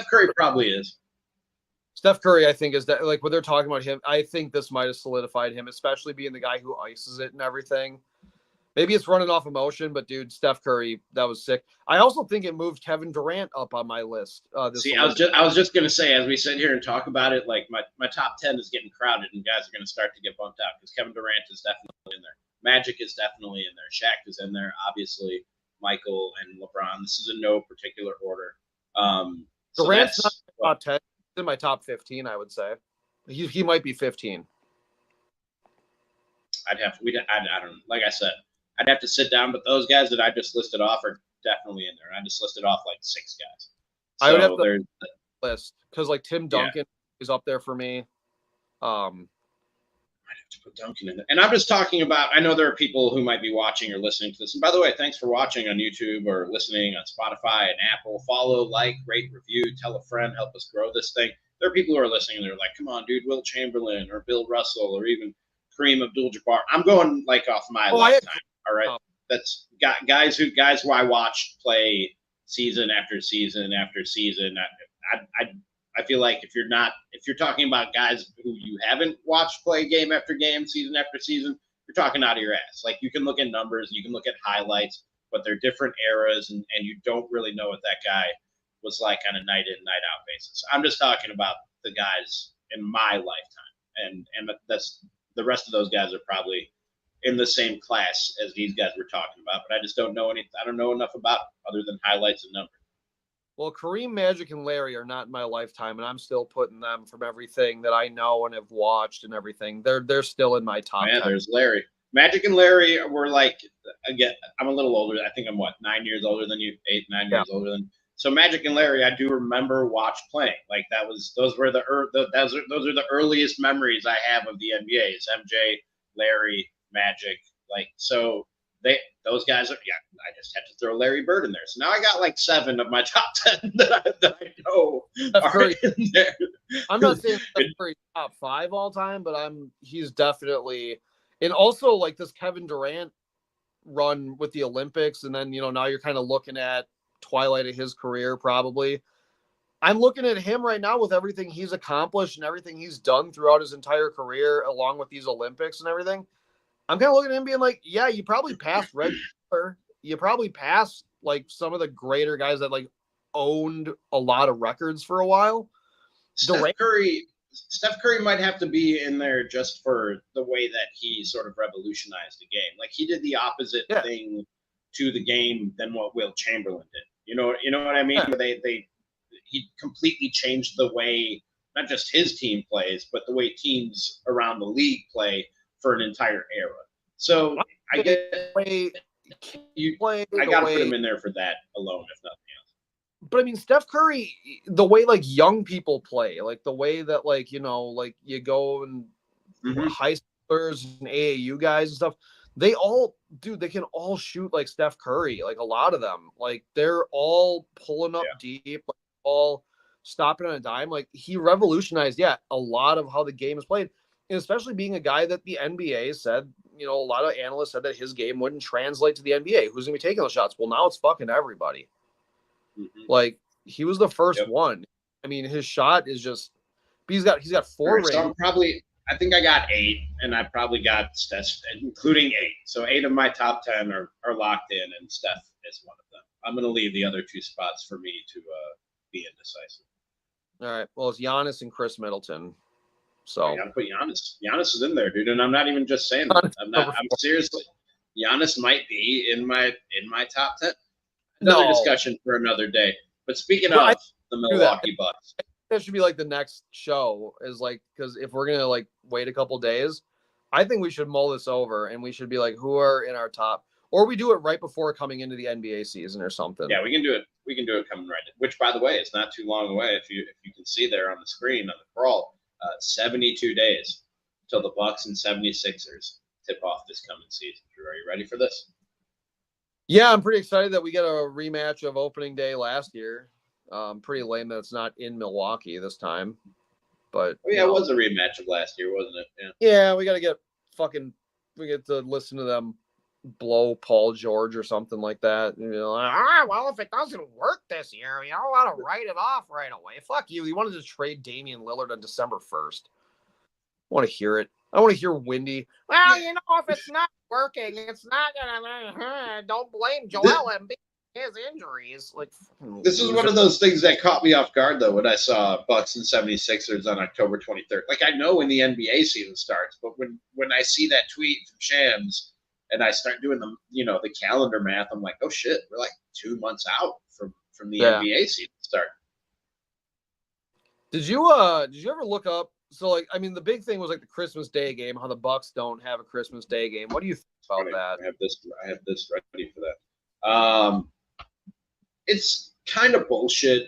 Curry probably is. Steph Curry, I think, is that like when they're talking about him, I think this might have solidified him, especially being the guy who ices it and everything. Maybe it's running off emotion, but dude, Steph Curry, that was sick. I also think it moved Kevin Durant up on my list. See, I was just gonna say, as we sit here and talk about it, like my top 10 is getting crowded, and guys are gonna start to get bumped out because Kevin Durant is definitely in there. Magic is definitely in there. Shaq is in there. Obviously, Michael and LeBron. This is in no particular order. Durant's not in my top 10. He's in my top 15, I would say. He might be 15. I don't know. Like I said, I'd have to sit down, but those guys that I just listed off are definitely in there. I just listed off like 6 guys. So I would have to list because like Tim Duncan is up there for me. I'd have to put Duncan in there. And I'm just talking about, I know there are people who might be watching or listening to this. And by the way, thanks for watching on YouTube or listening on Spotify and Apple. Follow, like, rate, review, tell a friend, help us grow this thing. There are people who are listening and they're like, come on, dude, Will Chamberlain or Bill Russell or even Kareem Abdul-Jabbar. I'm going like off my lifetime. All right. That's guys who I watched play season after season after season. I feel like if you're talking about guys who you haven't watched play game after game, season after season, you're talking out of your ass. Like you can look at numbers, you can look at highlights, but they're different eras, and you don't really know what that guy was like on a night in, night out basis. I'm just talking about the guys in my lifetime, and that's the rest of those guys are probably in the same class as these guys we're talking about, but I just don't know anything. I don't know enough about them other than highlights and numbers. Well, Kareem, Magic, and Larry are not in my lifetime, and I'm still putting them from everything that I know and have watched and everything. They're still in my top 10. There's Larry. Magic and Larry were like, again, I'm a little older. I think I'm 9 years older than you, 9 years older than. So Magic and Larry, I do remember playing. Like those are the earliest memories I have of the NBA. Is MJ, Larry, Magic, like so. Those guys are I just had to throw Larry Bird in there. So now I got like 7 of my top 10 that I know are in there. I'm not saying that's top 5 all time, but he's definitely, and also like this Kevin Durant run with the Olympics, and then now you're kind of looking at twilight of his career probably. I'm looking at him right now with everything he's accomplished and everything he's done throughout his entire career, along with these Olympics and everything. I'm kind of looking at him being like, yeah, you probably passed Red Bull. You probably passed like some of the greater guys that like owned a lot of records for a while. Steph Curry might have to be in there just for the way that he sort of revolutionized the game. Like he did the opposite thing to the game than what Will Chamberlain did. You know what I mean? Yeah. He completely changed the way not just his team plays, but the way teams around the league play for an entire era. So I get I got to put him in there for that alone, if nothing else. But I mean, Steph Curry, the way like young people play, like the way that like like you go and high schoolers and AAU guys and stuff, they can all shoot like Steph Curry. Like a lot of them, like they're all pulling up deep, like, all stopping on a dime. Like he revolutionized, a lot of how the game is played. And especially being a guy that the NBA said, a lot of analysts said that his game wouldn't translate to the NBA. Who's going to be taking those shots? Well, now it's fucking everybody. Mm-hmm. Like, he was the first one. I mean, his shot is just – he's got 4 rings. So I think I got 8, and I probably got Steph, including 8. So 8 of my top 10 are locked in, and Steph is one of them. I'm going to leave the other 2 spots for me to be indecisive. All right. Well, it's Giannis and Chris Middleton. So I gotta put Giannis. Giannis is in there, dude, and I'm not even just saying that. I'm seriously. Giannis might be in my top 10. Another discussion for another day. But speaking of the Milwaukee Bucks, that should be like the next show. Is like because if we're gonna like wait a couple days, I think we should mull this over and we should be like, who are in our top, or we do it right before coming into the NBA season or something. Yeah, we can do it. We can do it coming right in. Which, by the way, is not too long away. If you can see there on the screen on the crawl. 72 days till the Bucks and 76ers tip off this coming season. Drew, are you ready for this? Yeah, I'm pretty excited that we get a rematch of opening day last year. Pretty lame that it's not in Milwaukee this time. But it was a rematch of last year, wasn't it? Yeah, we got to get to listen to them blow Paul George or something like that. You know, well, if it doesn't work this year, you don't want to write it off right away. Fuck you. You wanted to trade Damian Lillard on December 1st. I want to hear it. I want to hear Windy. Well, you know, if it's not working, it's not gonna. Don't blame Joel Embiid. His injuries. Like, this is one of those things that caught me off guard, though, when I saw Bucks and 76ers on October 23rd. Like, I know when the NBA season starts, but when I see that tweet from Shams and I start doing the calendar math, I'm like, oh shit, we're like 2 months out from the NBA season start. Did you ever look up? So, like, I mean, the big thing was like the Christmas Day game, how the Bucks don't have a Christmas Day game. What do you think about that? I have this ready for that. It's kind of bullshit.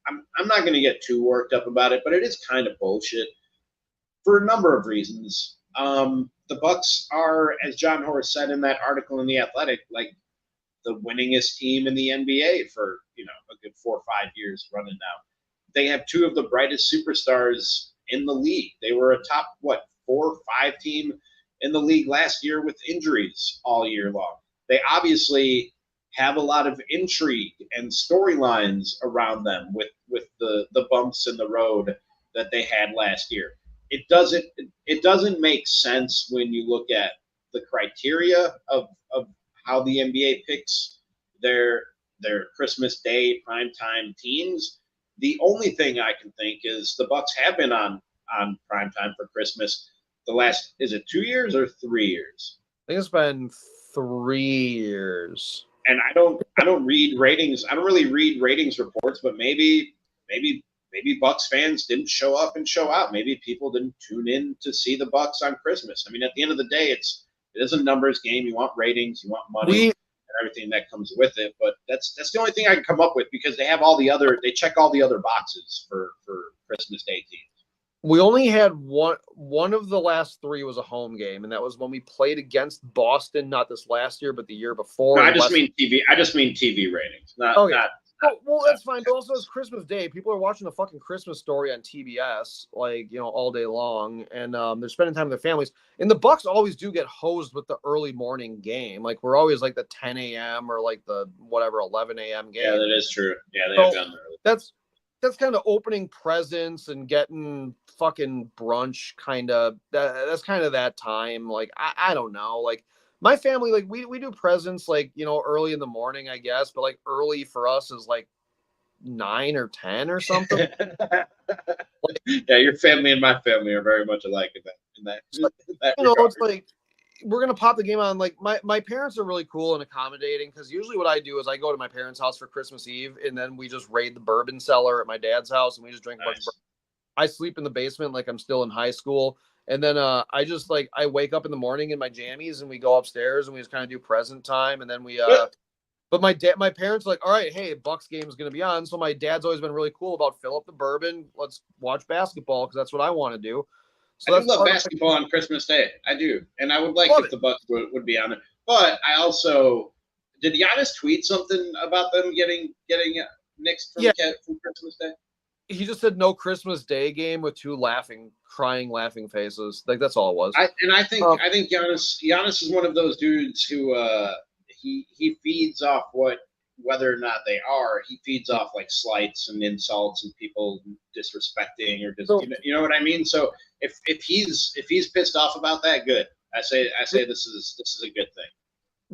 I'm not going to get too worked up about it, but it is kind of bullshit for a number of reasons. The Bucks are, as John Horst said in that article in The Athletic, like the winningest team in the NBA for a good 4 or 5 years running now. They have two of the brightest superstars in the league. They were a top 4 or 5 team in the league last year with injuries all year long. They obviously have a lot of intrigue and storylines around them with the bumps in the road that they had last year. It doesn't make sense when you look at the criteria of how the NBA picks their Christmas Day primetime teams. The only thing I can think is the Bucks have been on primetime for Christmas the last, is it 2 years or 3 years? I think it's been 3 years. And I don't read ratings. I don't really read ratings reports, but maybe Bucks fans didn't show up and show out. Maybe people didn't tune in to see the Bucks on Christmas. I mean, at the end of the day, it is a numbers game. You want ratings, you want money, and everything that comes with it. But that's the only thing I can come up with because they have they check all the other boxes for Christmas Day teams. We only had one of the last 3 was a home game, and that was when we played against Boston, not this last year, but the year before. No, I just mean TV ratings. Not well, that's fine. But also, it's Christmas Day. People are watching a fucking Christmas Story on TBS, all day long, and they're spending time with their families. And the Bucks always do get hosed with the early morning game. Like, we're always like the 10 a.m. or like the 11 a.m. game. Yeah, that is true. Yeah, they have done early. That's kind of opening presents and getting fucking brunch kind of. That's kind of that time. Like, I don't know. Like, my family, like, we do presents, like, early in the morning, I guess. But, like, early for us is, like, 9 or 10 or something. Yeah, your family and my family are very much alike in that it's like, we're going to pop the game on. Like, my parents are really cool and accommodating because usually what I do is I go to my parents' house for Christmas Eve and then we just raid the bourbon cellar at my dad's house and we just drink a bunch of bourbon. I sleep in the basement like I'm still in high school. And then I just I wake up in the morning in my jammies and we go upstairs and we just kind of do present time. And then we but my parents are like, all right, hey, Bucks game is going to be on. So my dad's always been really cool about fill up the bourbon. Let's watch basketball because that's what I want to do. So I do love basketball on Christmas Day. I do. And I would like if the Bucks would be on it. But I also – did Giannis tweet something about them getting nixed from Christmas Day? He just said no Christmas Day game with 2 crying, laughing faces. Like, that's all it was. I think Giannis is one of those dudes who he feeds off whether or not they are. He feeds off like slights and insults and people disrespecting or just you know what I mean. So if he's pissed off about that, good. I say this is a good thing.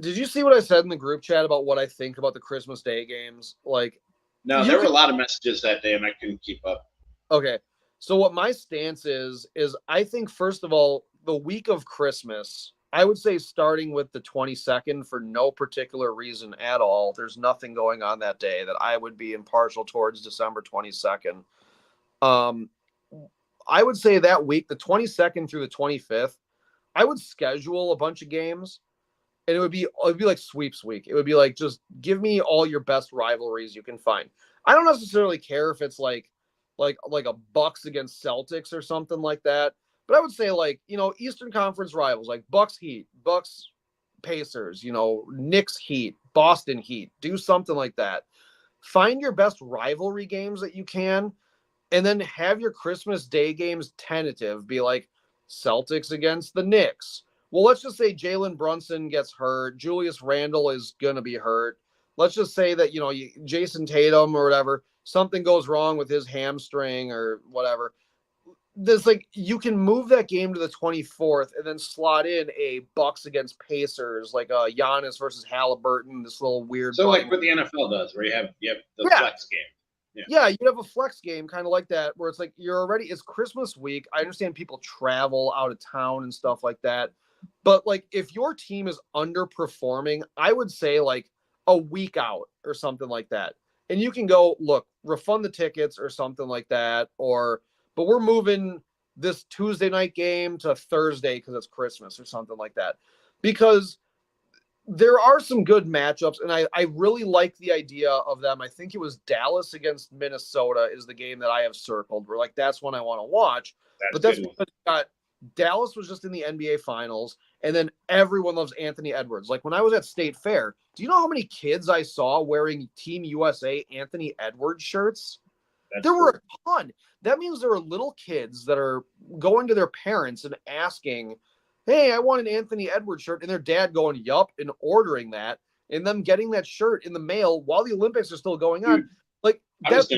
Did you see what I said in the group chat about what I think about the Christmas Day games? Like, no, there were a lot of messages that day and I couldn't keep up. Okay. So what my stance is I think, first of all, the week of Christmas, I would say starting with the 22nd for no particular reason at all. There's nothing going on that day that I would be impartial towards December 22nd. I would say that week, the 22nd through the 25th, I would schedule a bunch of games. And it would be like sweeps week. It would be like, just give me all your best rivalries you can find. I don't necessarily care if it's like a Bucks against Celtics or something like that. But I would say Eastern Conference rivals, like Bucks Heat, Bucks Pacers, Knicks Heat, Boston Heat. Do something like that. Find your best rivalry games that you can, and then have your Christmas Day games tentative. Be like Celtics against the Knicks. Well, let's just say Jalen Brunson gets hurt. Julius Randle is going to be hurt. Let's just say that, Jason Tatum or whatever, something goes wrong with his hamstring or whatever. There's you can move that game to the 24th and then slot in a Bucks against Pacers, like Giannis versus Halliburton, this little weird. So like what the NFL does, where you have the flex game. Yeah, you have a flex game kind of like that, where it's it's Christmas week. I understand people travel out of town and stuff like that. But if your team is underperforming, I would say a week out or something like that. And you can go, look, refund the tickets or something like that. But we're moving this Tuesday night game to Thursday because it's Christmas or something like that. Because there are some good matchups, and I really like the idea of them. I think it was Dallas against Minnesota is the game that I have circled. Where that's one I want to watch. That's because Dallas was just in the NBA Finals, and then everyone loves Anthony Edwards. When I was at State Fair, do you know how many kids I saw wearing Team USA Anthony Edwards shirts? There were a ton. That means there are little kids that are going to their parents and asking, hey, I want an Anthony Edwards shirt, and their dad going, yup, and ordering that, and them getting that shirt in the mail while the Olympics are still going on. That's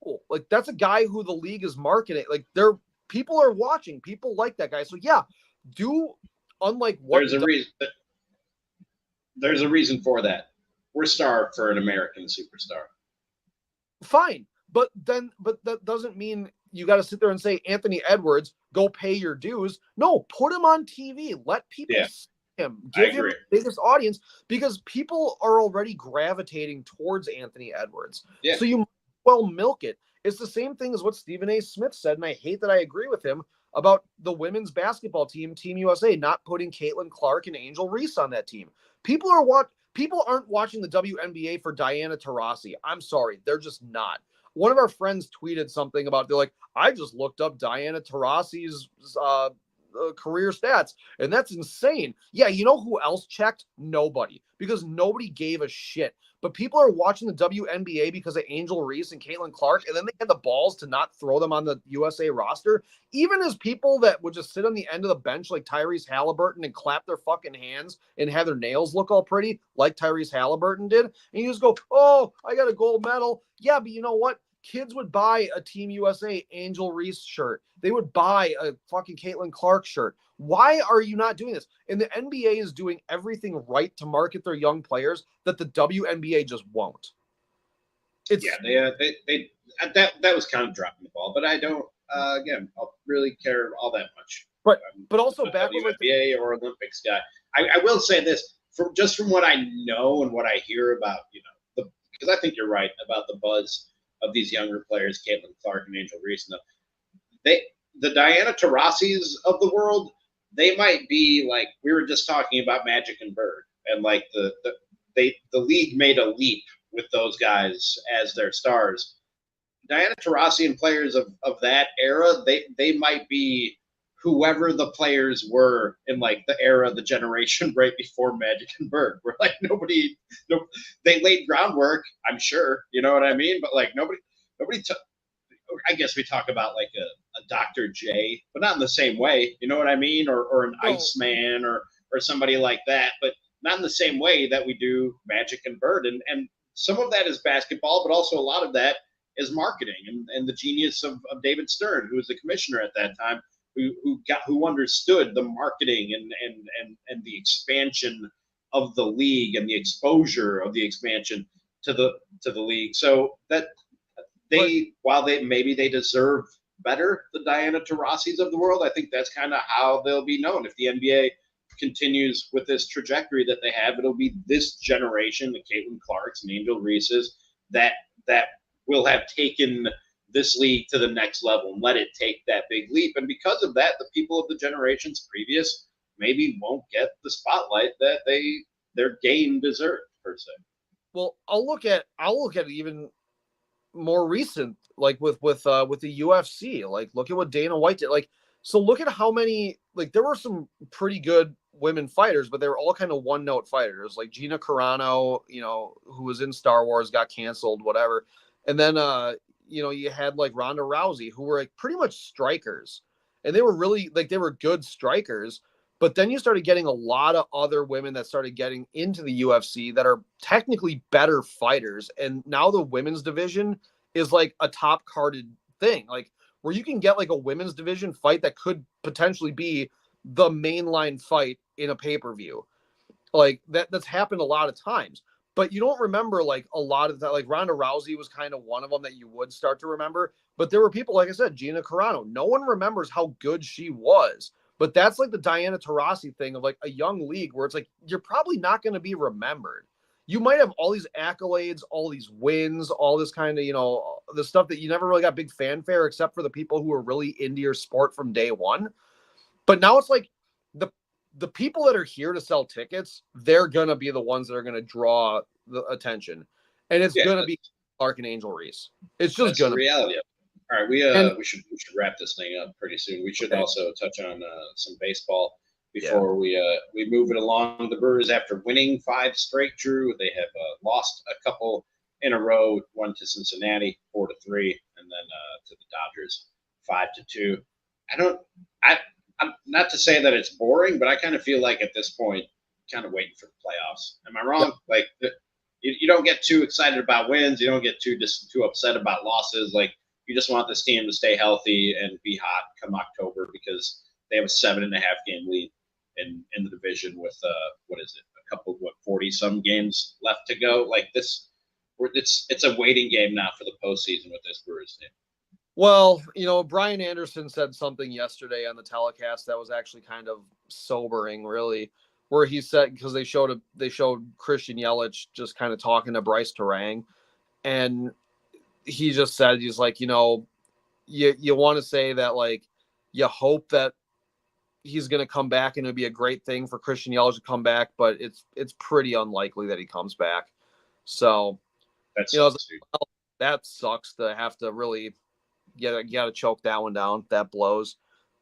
cool. That's a guy who the league is marketing. People are watching. People like that guy. So yeah, unlike what there's a reason for that. We're starved for an American superstar. Fine, but that doesn't mean you got to sit there and say, Anthony Edwards, go pay your dues. No, put him on TV. Let people see him. Give him the biggest audience, because people are already gravitating towards Anthony Edwards. Yeah. So you might well milk it. It's the same thing as what Stephen A. Smith said, and I hate that I agree with him, about the women's basketball team, Team USA, not putting Caitlin Clark and Angel Reese on that team. People aren't watching the WNBA for Diana Taurasi. I'm sorry, they're just not. One of our friends tweeted something about, they're like, I just looked up Diana Taurasi's career stats, and that's insane. Yeah, you know who else checked? Nobody, because nobody gave a shit. But people are watching the WNBA because of Angel Reese and Caitlin Clark, and then they had the balls to not throw them on the USA roster. Even as people that would just sit on the end of the bench like Tyrese Halliburton and clap their fucking hands and have their nails look all pretty like Tyrese Halliburton did. And you just go, oh, I got a gold medal. Yeah, but you know what? Kids would buy a Team USA Angel Reese shirt. They would buy a fucking Caitlin Clark shirt. Why are you not doing this? And the NBA is doing everything right to market their young players that the WNBA just won't. They that was kind of dropping the ball, but I don't again I'll really care all that much. Right, but also back with WNBA or Olympics guy. I will say this from what I know and what I hear about, because I think you're right about the buzz of these younger players, Caitlin Clark and Angel Reese. The Diana Taurasi's of the world, they might be like, we were just talking about Magic and Bird, and the league made a leap with those guys as their stars. Diana Taurasi and players of that era, they might be whoever the players were in the era, the generation right before Magic and Bird, where they laid groundwork, I'm sure, you know what I mean? But nobody took. I guess we talk about a Dr. J, but not in the same way, you know what I mean? Or an Iceman or somebody like that, but not in the same way that we do Magic and Bird. And some of that is basketball, but also a lot of that is marketing and the genius of David Stern, who was the commissioner at that time, who understood the marketing and the expansion of the league and the exposure of the expansion to the league. So that while they deserve better, the Diana Taurasi's of the world, I think that's kind of how they'll be known. If the NBA continues with this trajectory that they have, it'll be this generation, the Caitlin Clarks and Angel Reese's, that will have taken this league to the next level and let it take that big leap. And because of that, the people of the generations previous maybe won't get the spotlight that their game deserved, per se. Well, I'll look at it even more recent, with the UFC. Look at what Dana White did. So look at how many, there were some pretty good women fighters, but they were all kind of one-note fighters, like Gina Carano, who was in Star Wars, got canceled, whatever. And then, you had Ronda Rousey, who were pretty much strikers. And they were really, they were good strikers, But then you started getting a lot of other women that started getting into the UFC that are technically better fighters. And now the women's division is like a top carded thing, like where you can get like a women's division fight that could potentially be the mainline fight in a pay-per-view. Like that's happened a lot of times. But you don't remember like a lot of that. Like Ronda Rousey was kind of one of them that you would start to remember. But there were people, like I said, Gina Carano. No one remembers how good she was. But that's like the Diana Taurasi thing of like a young league where it's like you're probably not going to be remembered. You might have all these accolades, all these wins, all this kind of, you know, the stuff that you never really got big fanfare except for the people who were really into your sport from day one. But now it's like the people that are here to sell tickets, they're going to be the ones that are going to draw the attention. And it's going to be Clark and Angel Reese. It's just going to be reality of it. All right, we should wrap this thing up pretty soon. We should also touch on some baseball before we move it along. The Brewers, after winning 5 straight, Drew, they have lost a couple in a row. One to Cincinnati, 4-3, and then to the Dodgers, 5-2. I'm not to say that it's boring, but I kind of feel like at this point, kind of waiting for the playoffs. Am I wrong? Like you don't get too excited about wins. You don't get too upset about losses. Like you just want this team to stay healthy and be hot come October because they have a 7.5 game lead in the division with what is it? A couple 40 some games left to go. Like this, it's a waiting game now for the postseason with this Brewers team. Well, you know, Brian Anderson said something yesterday on the telecast that was actually kind of sobering, really, where he said, because they showed Christian Yelich just kind of talking to Bryce Terang, and he just said, he's like, you know, you want to say that, like, you hope that he's going to come back and it'd be a great thing for Christian Yelich to come back, but it's pretty unlikely that he comes back. So, that's, you know, well, that sucks to have to really you got to choke that one down. That blows.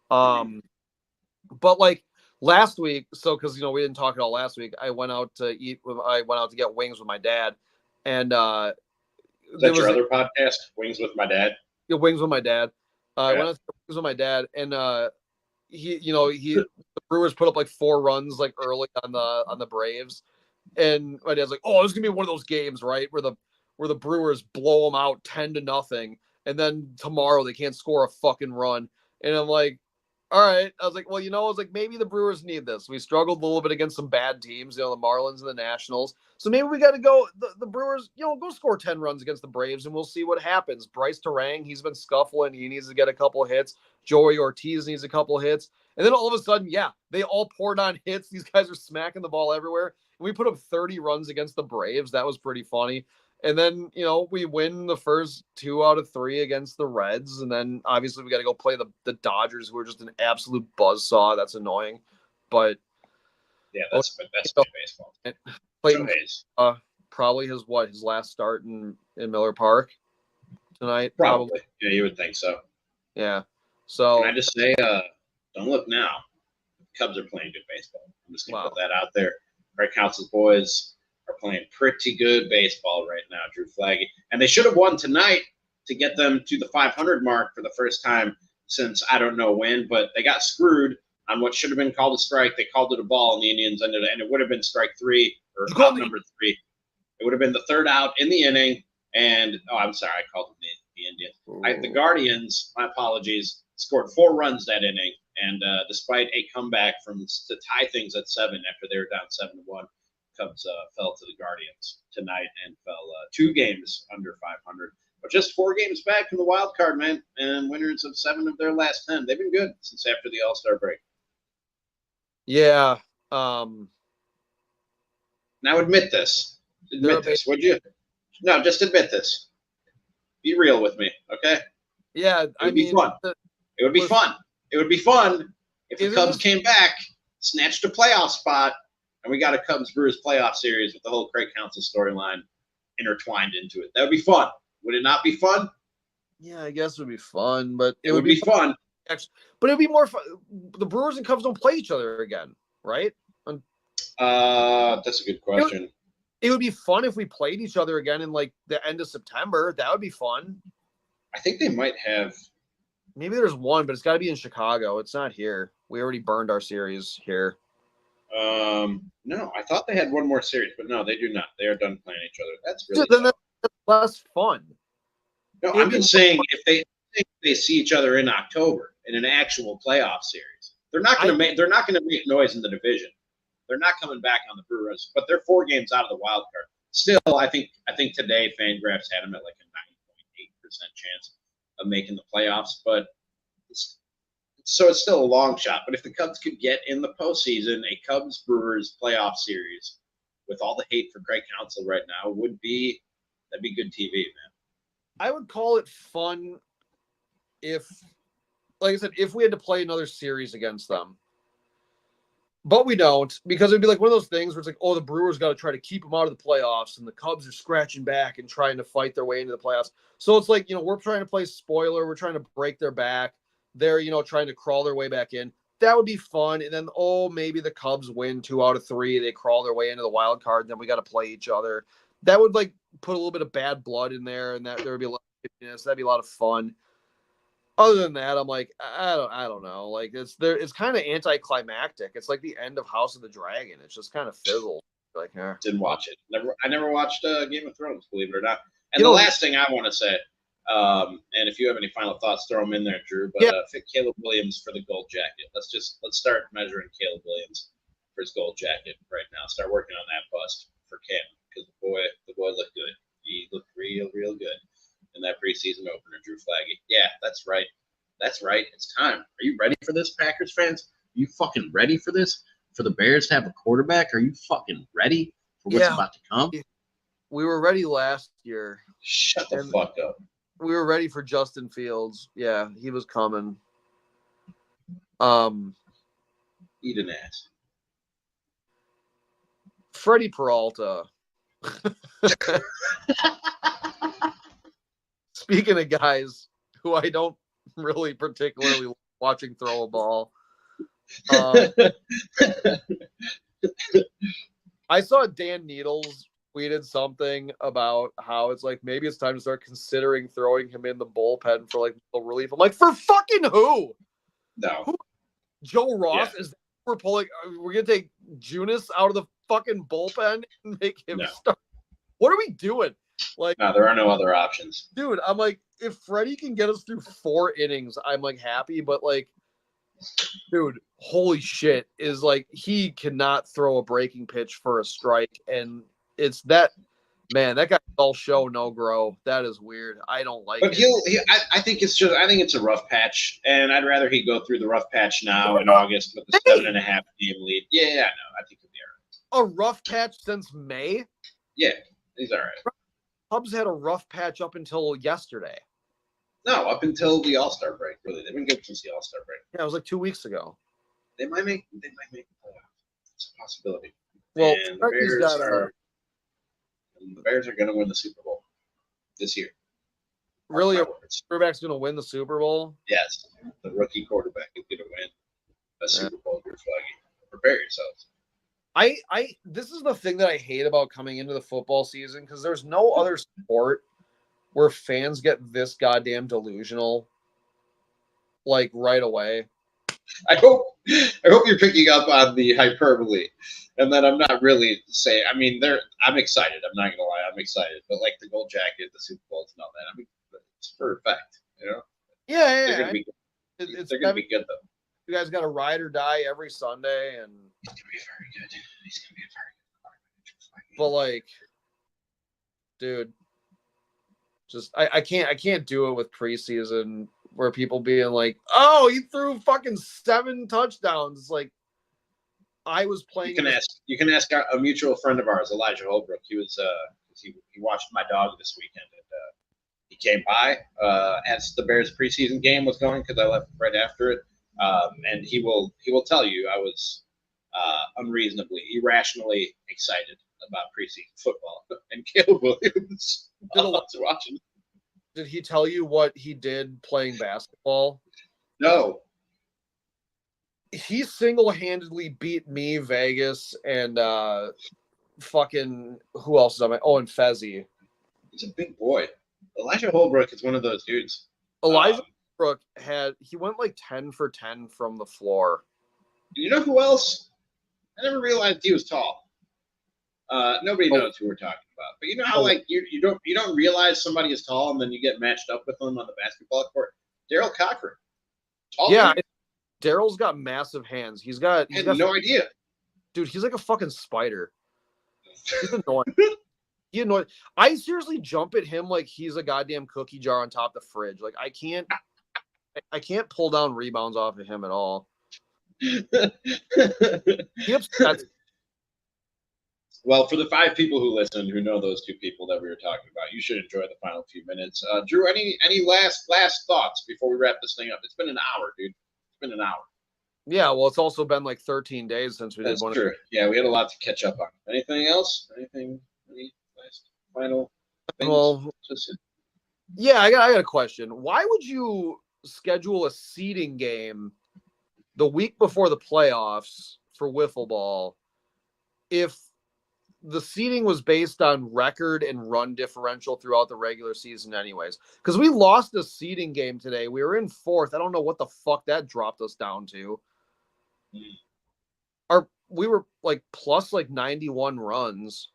But like last week, so because you know we didn't talk at all last week, I went out to get wings with my dad, and is that your other podcast, Wings with My Dad? Yeah, Wings with My Dad. I went out to get wings with my dad, and the Brewers put up like 4 runs like early on the Braves, and my dad's like, "Oh, this is gonna be one of those games, right, where the Brewers blow them out 10-0." And then tomorrow they can't score a fucking run. And I'm like, all right. I was like, well, you know, I was like, maybe the Brewers need this. We struggled a little bit against some bad teams, you know, the Marlins and the Nationals. So maybe we got to go, the Brewers, you know, go score 10 runs against the Braves and we'll see what happens. Bryce Terang, he's been scuffling. He needs to get a couple hits. Joey Ortiz needs a couple hits. And then all of a sudden, they all poured on hits. These guys are smacking the ball everywhere. And we put up 30 runs against the Braves. That was pretty funny. And then, you know, we win the first 2 out of 3 against the Reds. And then obviously we got to go play the Dodgers, who are just an absolute buzzsaw. That's annoying. But yeah, that's baseball. Clayton, probably his last start in Miller Park tonight. Probably. Yeah, you would think so. Yeah. So can I just say, don't look now. The Cubs are playing good baseball. I'm just gonna put that out there. Right, Council's boys are playing pretty good baseball right now, Drew Flaggy. And they should have won tonight to get them to the 500 mark for the first time since I don't know when, but they got screwed on what should have been called a strike. They called it a ball, and the Indians and it would have been strike 3 or out number 3. It would have been the 3rd out in the inning, and I'm sorry, I called them the Indians. The Guardians, my apologies, scored 4 runs that inning, and despite a comeback to tie things at 7 after they were down 7-1, Cubs fell to the Guardians tonight and fell 2 games under 500, but just 4 games back from the wild card, man, and winners of 7 of their last 10. They've been good since after the All-Star break. Yeah. Now admit this. Admit this, would you? No, just admit this. Be real with me, okay? Yeah, it would be fun. It would be fun. It would be fun if the Cubs came back, snatched a playoff spot, and we got a Cubs-Brewers playoff series with the whole Craig Counsell storyline intertwined into it. That would be fun. Would it not be fun? Yeah, I guess it would be fun, but it would be fun. But it would be more fun. The Brewers and Cubs don't play each other again, right? That's a good question. It would be fun if we played each other again in like the end of September. That would be fun. I think they might have. Maybe there's one, but it's got to be in Chicago. It's not here. We already burned our series here. No, I thought they had one more series, but no, they do not. They are done playing each other. That's really Then that's less fun. no. I'm just saying if they see each other in October in an actual playoff series, they're not going to make noise in the division. They're not coming back on the Brewers, but they're 4 games out of the wild card. Still, I think today Fangraphs had them at like a 9.8% chance of making the playoffs, but it's still a long shot. But if the Cubs could get in the postseason, a Cubs Brewers playoff series with all the hate for Craig Counsell right now that'd be good TV, man. I would call it fun if, like I said, if we had to play another series against them. But we don't, because it'd be like one of those things where it's like, oh, the Brewers got to try to keep them out of the playoffs, and the Cubs are scratching back and trying to fight their way into the playoffs. So it's like, we're trying to play spoiler. We're trying to break their back. They're, trying to crawl their way back in. That would be fun. And then, maybe the Cubs win 2 out of 3. They crawl their way into the wild card. And then we got to play each other. That would like put a little bit of bad blood in there, and that there would be a lot of happiness. That'd be a lot of fun. Other than that, I'm like, I don't know. Like it's kind of anticlimactic. It's like the end of House of the Dragon. It's just kind of fizzled. Like, didn't watch it. I never watched Game of Thrones, believe it or not. And the last thing I want to say, and if you have any final thoughts, throw them in there, Drew. But fit Caleb Williams for the gold jacket. Let's start measuring Caleb Williams for his gold jacket right now. Start working on that bust for Cam, because the boy looked good. He looked real good in that preseason opener, Drew Flaggy. Yeah, that's right. It's time. Are you ready for this, Packers fans? Are you fucking ready for this? For the Bears to have a quarterback? Are you fucking ready for what's about to come? We were ready last year. Shut the fuck up. We were ready for Justin Fields. Yeah, he was coming. Eat an ass. Freddie Peralta. Speaking of guys who I don't really particularly like watching throw a ball, I saw Dan Needles tweeted something about how it's like maybe it's time to start considering throwing him in the bullpen for like relief. I'm like, for fucking who? No. Who? Joe Ross? Yeah. Is we're gonna take Junis out of the fucking bullpen and make him start? What are we doing? Like, no, there are no other options, dude. I'm like, if Freddie can get us through 4 innings, I'm like happy. But like, dude, holy shit, is like he cannot throw a breaking pitch for a strike, and it's that man. That guy all show no grow. That is weird. I don't like it. But I think it's a rough patch, and I'd rather he go through the rough patch now in August with the 7.5 game lead. Yeah, I know. I think he'll be all right. A rough patch since May? Yeah, he's all right. Cubs had a rough patch up until yesterday. No, up until the All-Star break. Really, they've been good since the All-Star break. Yeah, it was like 2 weeks ago. They might make the playoffs. It's a possibility. Well, and the Bears are going to win the Super Bowl this year. Really, a quarterback's going to win the Super Bowl? Yes, the rookie quarterback is going to win a Super Bowl. You're Flaggy. Prepare yourselves. This is the thing that I hate about coming into the football season, because there's no other sport where fans get this goddamn delusional, like right away. I hope you're picking up on the hyperbole, and that I'm not really saying. I mean, I'm excited. I'm not gonna lie, I'm excited. But like the gold jacket, the Super Bowls, and all that. I mean, it's for effect, you know. Yeah. They're gonna be good though. You guys got a ride or die every Sunday, and he's gonna be very good. He's gonna be a very good. But like, dude, just I can't do it with preseason where people being like, "Oh, he threw fucking 7 touchdowns." It's like I was playing. You can ask a mutual friend of ours, Elijah Holbrook. He was he watched my dog this weekend, and he came by as the Bears preseason game was going, because I left right after it. And he will tell you I was unreasonably, irrationally excited about preseason football, and Caleb Williams was watching. Did he tell you what he did playing basketball? No. He single-handedly beat me, Vegas, and fucking who else is on my? Oh, and Fezzi. He's a big boy. Elijah Holbrook is one of those dudes. Elijah Holbrook he went like 10 for 10 from the floor. You know who else? I never realized he was tall. Nobody knows who we're talking about, but you know how like you don't realize somebody is tall, and then you get matched up with them on the basketball court. Daryl Cochran, tall. Yeah, Daryl's got massive hands. He's got no idea, dude. He's like a fucking spider. He's annoying. I seriously jump at him like he's a goddamn cookie jar on top of the fridge. Like I can't pull down rebounds off of him at all. He upsets. Well, for the 5 people who listen, who know those 2 people that we were talking about, you should enjoy the final few minutes. Drew, any last thoughts before we wrap this thing up? It's been an hour, dude. It's been an hour. Yeah, well, it's also been like 13 days since we did one. That's true. Yeah, we had a lot to catch up on. Anything else? Any last final things? Well, yeah, I got a question. Why would you schedule a seeding game the week before the playoffs for wiffle ball if the seeding was based on record and run differential throughout the regular season anyways? Because we lost a seeding game today. We were in 4th. I don't know what the fuck that dropped us down to. We were like plus like 91 runs.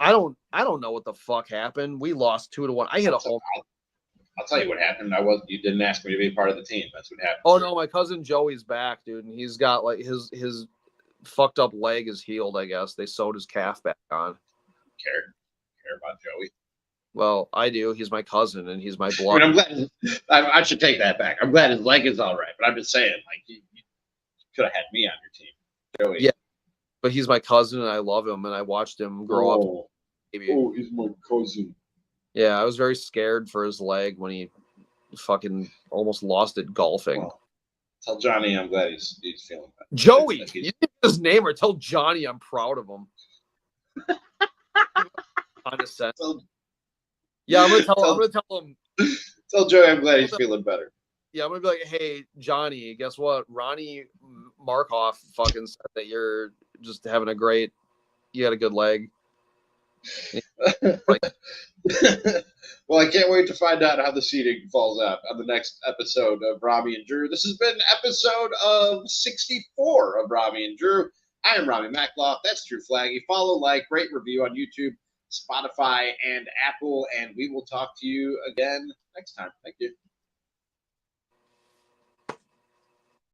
I don't know what the fuck happened. We lost 2-1. I hit a home. I'll tell you what happened. You didn't ask me to be part of the team. That's what happened. Oh no, my cousin Joey's back, dude, and he's got like his fucked up leg is healed. I guess they sewed his calf back on. Care about Joey? Well, I do. He's my cousin, and he's my blood. I mean, I'm glad. I should take that back. I'm glad his leg is all right, but I'm just saying, like you could have had me on your team, Joey. Yeah, but he's my cousin, and I love him, and I watched him grow up. Oh, he's my cousin. Yeah, I was very scared for his leg when he fucking almost lost it golfing. Well, tell Johnny I'm glad he's feeling better. Joey, you didn't his name or tell Johnny I'm proud of him. Yeah, I'm gonna tell him. Tell Joey I'm glad he's feeling better. Yeah, I'm gonna be like, hey Johnny, guess what? Ronnie Markoff fucking said that you're just having you had a good leg. Well, I can't wait to find out how the seeding falls out on the next episode of Ramie and Drew. This has been episode of 64 of Ramie and Drew. I am Ramie Mackloff. That's Drew Flaggy. Follow, like, rate, review on YouTube, Spotify, and Apple, and we will talk to you again next time. Thank you.